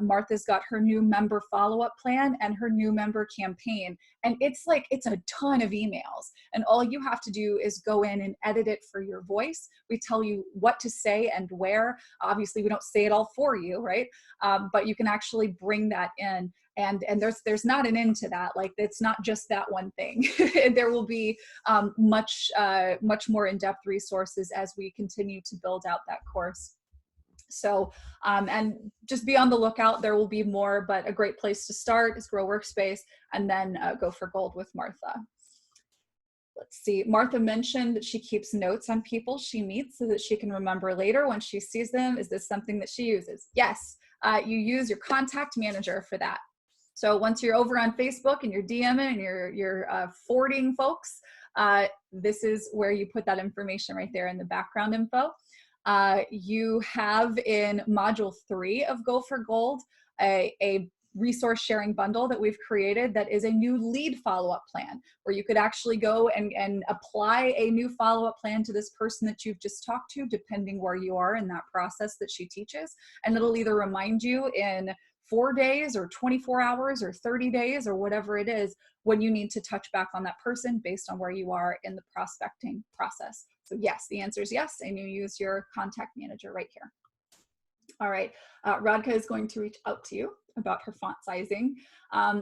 Martha's got her new member follow-up plan and her new member campaign. And it's a ton of emails. And all you have to do is go in and edit it for your voice. We tell you what to say and where. Obviously, we don't say it all for you, right? But you can actually bring that in. And there's not an end to that. Like, it's not just that one thing. There will be much more in-depth resources as we continue to build out that course. So, and just be on the lookout. There will be more, but a great place to start is Grow Workspace, and then Go for Gold with Martha. Let's see. Martha mentioned that she keeps notes on people she meets so that she can remember later when she sees them. Is this something that she uses? Yes. You use your contact manager for that. So once you're over on Facebook and you're DMing and you're forwarding folks, this is where you put that information right there in the background info. You have in module 3 of Go for Gold a resource sharing bundle that we've created that is a new lead follow-up plan, where you could actually go and apply a new follow-up plan to this person that you've just talked to, depending where you are in that process that she teaches. And it'll either remind you in 4 days or 24 hours or 30 days or whatever it is when you need to touch back on that person based on where you are in the prospecting process. So yes, the answer is yes, and you use your contact manager right here. All right, Radka is going to reach out to you about her font sizing.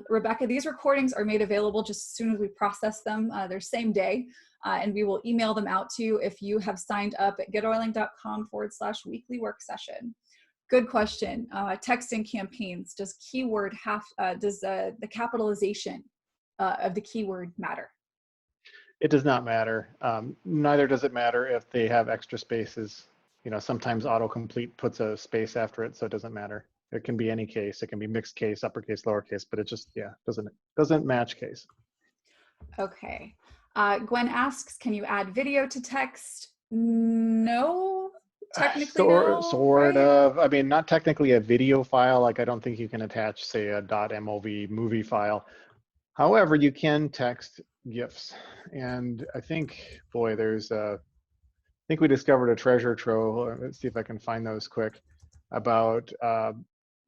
Rebecca, these recordings are made available just as soon as we process them. They're same day, and we will email them out to you if you have signed up at getoiling.com/weekly work session. Good question. Texting campaigns, does keyword have, does the capitalization of the keyword matter? It does not matter. Neither does it matter if they have extra spaces. You know, sometimes autocomplete puts a space after it, so it doesn't matter. It can be any case. It can be mixed case, uppercase, lowercase, but it just, yeah, doesn't match case. Okay. Gwen asks, can you add video to text? No, technically no. Sort of. I mean, not technically a video file. Like, I don't think you can attach, say, a .mov movie file. However, you can text GIFs. And I think, boy, I think we discovered a treasure trove. Let's see if I can find those quick. About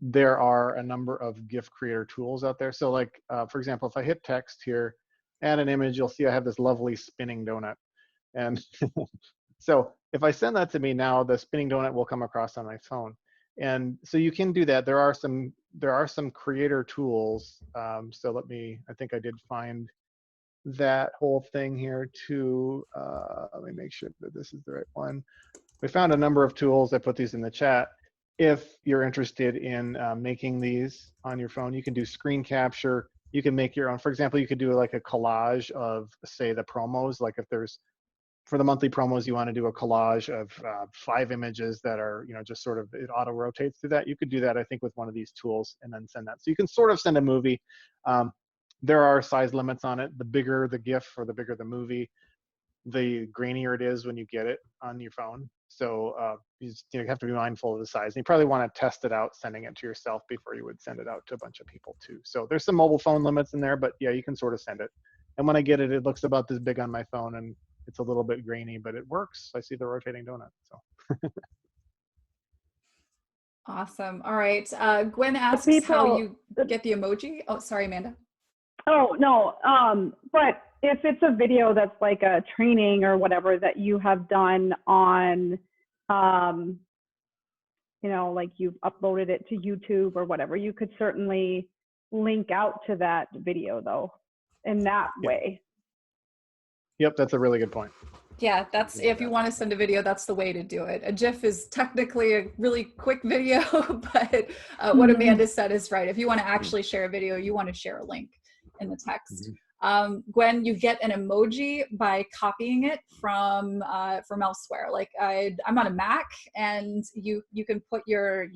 there are a number of GIF creator tools out there. So like, for example, if I hit text here, add an image, you'll see I have this lovely spinning donut. And so if I send that to me now, the spinning donut will come across on my phone. And so you can do that. There are some creator tools. So I think I did find that whole thing here too. Let me make sure that this is the right one. We found a number of tools. I put these in the chat. If you're interested in making these on your phone, you can do screen capture. You can make your own. For example, you could do like a collage of, say, the promos. Like if there's, for the monthly promos, you want to do a collage of 5 images that are, you know, just sort of, it auto rotates through that. You could do that, I think, with one of these tools and then send that. So you can sort of send a movie. There are size limits on it. The bigger the GIF or the bigger the movie, the grainier it is when you get it on your phone. So you have to be mindful of the size. And you probably want to test it out, sending it to yourself before you would send it out to a bunch of people too. So there's some mobile phone limits in there, but yeah, you can sort of send it And when I get it, it looks about this big on my phone, and it's a little bit grainy, but it works. I see the rotating donut. So Awesome. All right. Gwen asks how people, you get the emoji. Oh, sorry, Amanda. oh, no. But if it's a video that's like a training or whatever that you have done on, you know, like you've uploaded it to YouTube or whatever, you could certainly link out to that video though, in that way. Yep, that's a really good point. Yeah, that's if you want to send a video, that's the way to do it. A GIF is technically a really quick video, but what Amanda said is right. If you want to actually share a video, you want to share a link in the text. Gwen, you get an emoji by copying it from elsewhere. Like I'm on a Mac, and you can put your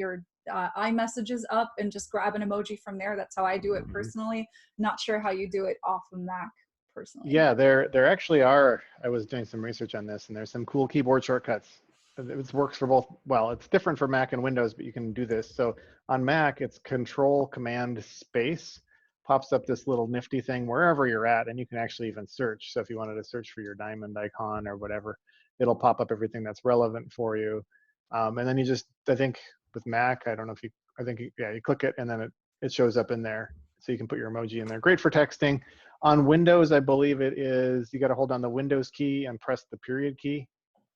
iMessages up and just grab an emoji from there. That's how I do it personally. Not sure how you do it off of Mac. Personally. Yeah, there actually are. I was doing some research on this, and there's some cool keyboard shortcuts. It works for both. Well, it's different for Mac and Windows, but you can do this. So on Mac, it's Control Command Space, pops up this little nifty thing wherever you're at, and you can actually even search. So if you wanted to search for your diamond icon or whatever, it'll pop up everything that's relevant for you. And then you just, I think with Mac, I don't know if you, I think yeah, you click it and then it shows up in there. So you can put your emoji in there. Great for texting. On Windows, I believe it is, you got to hold down the Windows key and press the period key,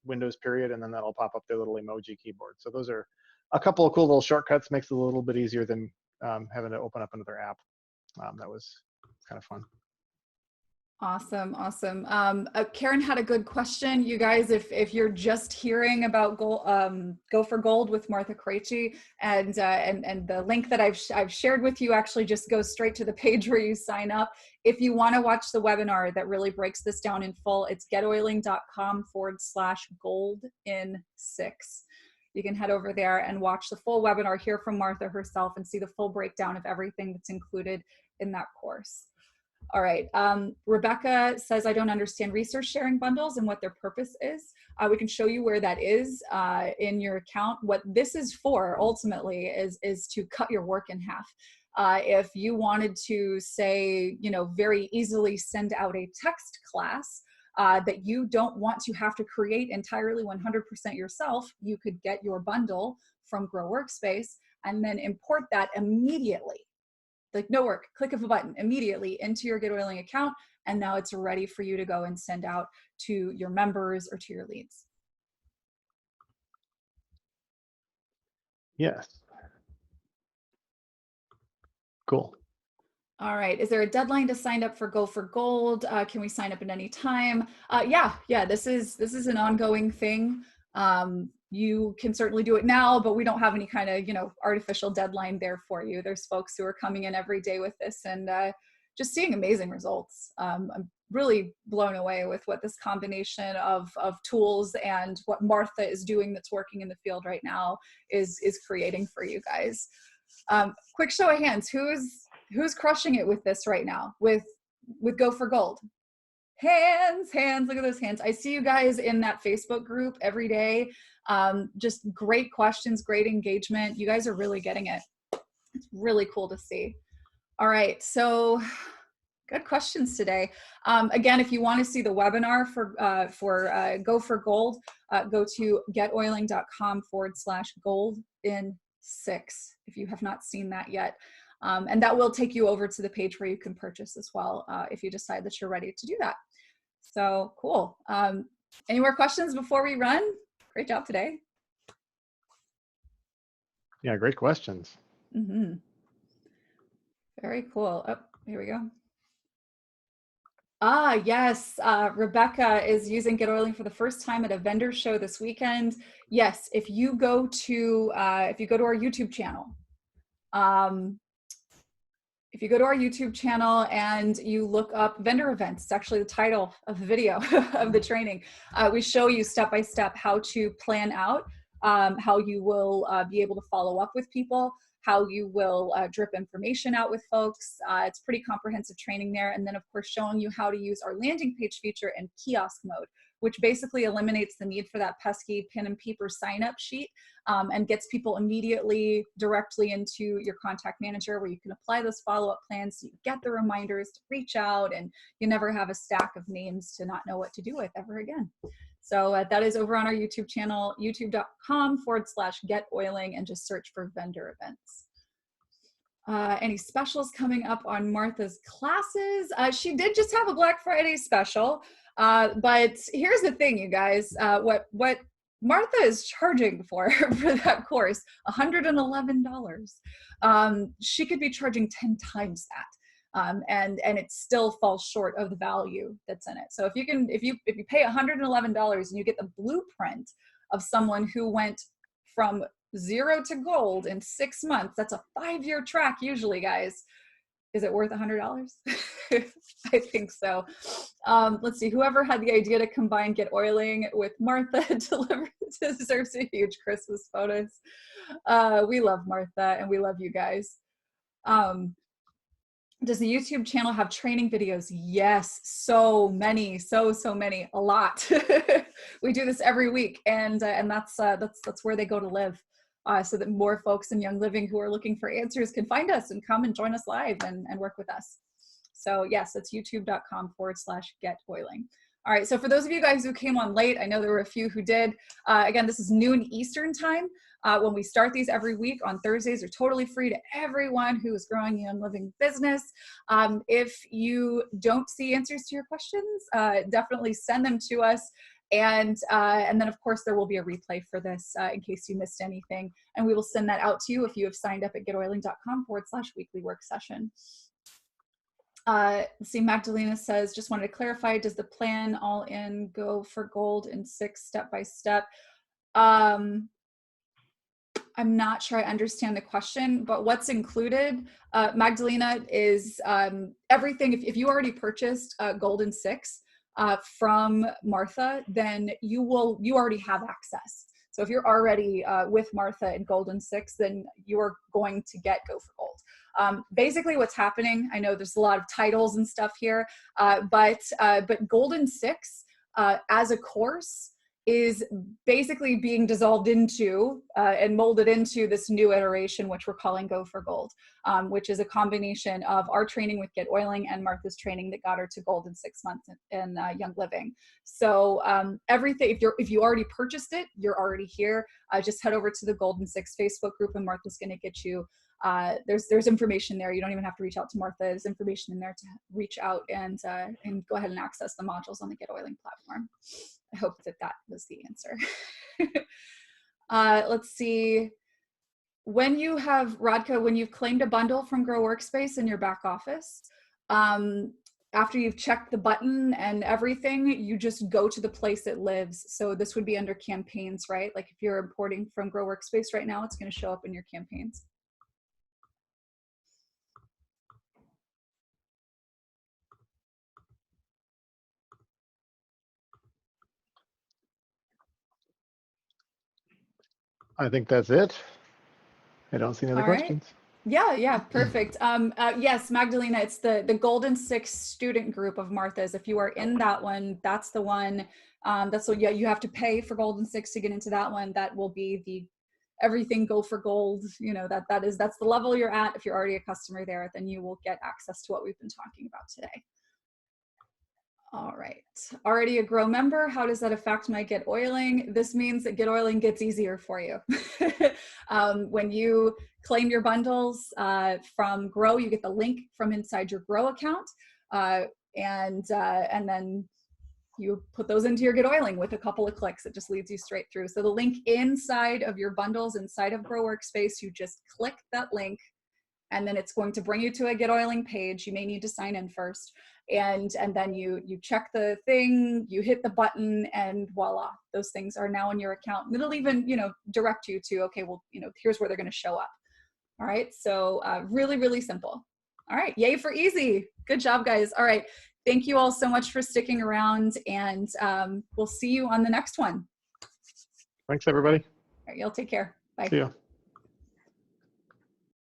Windows period, and then that'll pop up the little emoji keyboard. So those are a couple of cool little shortcuts. Makes it a little bit easier than having to open up another app. That was kind of fun. Awesome, awesome. Karen had a good question. You guys, if you're just hearing about Go for Gold with Martha Krejci, and the link that I've shared with you actually just goes straight to the page where you sign up. If you want to watch the webinar that really breaks this down in full, it's getoiling.com/gold in 6. You can head over there and watch the full webinar, hear from Martha herself, and see the full breakdown of everything that's included in that course. All right, Rebecca says, I don't understand resource sharing bundles and what their purpose is. We can show you where that is in your account. What this is for ultimately is to cut your work in half. If you wanted to say, you know, very easily send out a text class that you don't want to have to create entirely 100% yourself, you could get your bundle from Grow Workspace and then import that immediately. Like no work, click of a button immediately into your GetOiling account, and now it's ready for you to go and send out to your members or to your leads. Yes. Cool. All right, is there a deadline to sign up for Go for Gold? Can we sign up at any time? Yeah, this is an ongoing thing. You can certainly do it now, but we don't have any kind of, you know, artificial deadline there for you. There's folks who are coming in every day with this and just seeing amazing results. I'm really blown away with what this combination of tools and what Martha is doing that's working in the field right now is creating for you guys. Quick show of hands, who's crushing it with this right now with Go for Gold? Hands, look at those hands. I see you guys in that Facebook group every day. Just great questions, great engagement. You guys are really getting it. It's really cool to see. All right, so good questions today. Again, if you want to see the webinar for Go for Gold, go to getoiling.com/gold in 6 if you have not seen that yet. And that will take you over to the page where you can purchase as well if you decide that you're ready to do that. So cool. Any more questions before we run? Great job today. Yeah, great questions. Mm-hmm. Very cool. Oh, here we go. Ah, yes. Rebecca is using GetOiling for the first time at a vendor show this weekend. Yes, if you go to our YouTube channel, and you look up vendor events, it's actually the title of the video of the training. We show you step-by-step how to plan out, how you will be able to follow up with people, how you will drip information out with folks. It's pretty comprehensive training there. And then of course, showing you how to use our landing page feature in kiosk mode, which basically eliminates the need for that pesky pen and paper sign-up sheet, and gets people immediately directly into your contact manager where you can apply those follow-up plans, so you get the reminders to reach out, and you never have a stack of names to not know what to do with ever again. So that is over on our YouTube channel, youtube.com/GetOiling, and just search for vendor events. Any specials coming up on Martha's classes? She did just have a Black Friday special, but here's the thing, you guys. What Martha is charging for that course, $111. She could be charging 10 times that. And it still falls short of the value that's in it. So if you pay $111 and you get the blueprint of someone who went from 0 to gold in 6 months, that's a 5-year track usually, guys. Is it worth $100? I think so. Let's see, whoever had the idea to combine GetOiling with Martha deserves a huge Christmas bonus. We love Martha and we love you guys. Does the YouTube channel have training videos? Yes, so many, so many, a lot. We do this every week, and that's where they go to live, so that more folks in Young Living who are looking for answers can find us and come and join us live and work with us. So yes, it's youtube.com/GetOiling. All right, so for those of you guys who came on late, I know there were a few who did. Again, this is noon Eastern time. When we start these every week on Thursdays, they're totally free to everyone who is growing a Young Living business. If you don't see answers to your questions, definitely send them to us. And then, of course, there will be a replay for this in case you missed anything. And we will send that out to you if you have signed up at getoiling.com/weekly work session. See, Magdalena says, just wanted to clarify, does the plan all in go for gold in 6 step-by-step? I'm not sure I understand the question, but what's included, Magdalena, is everything. If you already purchased Gold in 6 from Martha, then you already have access. So if you're already with Martha and Gold in 6, then you're going to get Go for Gold. Basically what's happening, I know there's a lot of titles and stuff here, but Gold in 6 as a course is basically being dissolved into and molded into this new iteration, which we're calling Go for Gold, which is a combination of our training with GetOiling and Martha's training that got her to gold in 6 months in Young Living. So everything, if you already purchased it, you're already here. Just head over to the Gold in 6 Facebook group, and Martha's going to get you. There's information there. You don't even have to reach out to Martha. There's information in there to reach out and go ahead and access the modules on the GetOiling platform. I hope that was the answer. Let's see. When you have, Vodka, when you've claimed a bundle from Grow Workspace in your back office, after you've checked the button and everything, you just go to the place it lives. So this would be under campaigns, right? Like if you're importing from Grow Workspace right now, it's going to show up in your campaigns. I think that's it. I don't see any other questions. Yeah, perfect. Yes, Magdalena, it's the Golden 6 student group of Martha's. If you are in that one, that's the one. That's what, yeah, you have to pay for Golden 6 to get into that one. That will be the everything Go for Gold. You know, that's the level you're at. If you're already a customer there, then you will get access to what we've been talking about today. All right, already a Grow member. How does that affect my GetOiling? This means that GetOiling gets easier for you. When you claim your bundles from Grow, you get the link from inside your Grow account, and then you put those into your GetOiling with a couple of clicks. It just leads you straight through. So the link inside of your bundles, inside of Grow Workspace, you just click that link, and then it's going to bring you to a GetOiling page. You may need to sign in first. And then you check the thing, you hit the button, and voila, those things are now in your account. And it'll even, direct you to, okay, well, here's where they're going to show up. All right. So really, really simple. All right. Yay for easy. Good job, guys. All right. Thank you all so much for sticking around, and we'll see you on the next one. Thanks, everybody. All right. Y'all take care. Bye. See ya.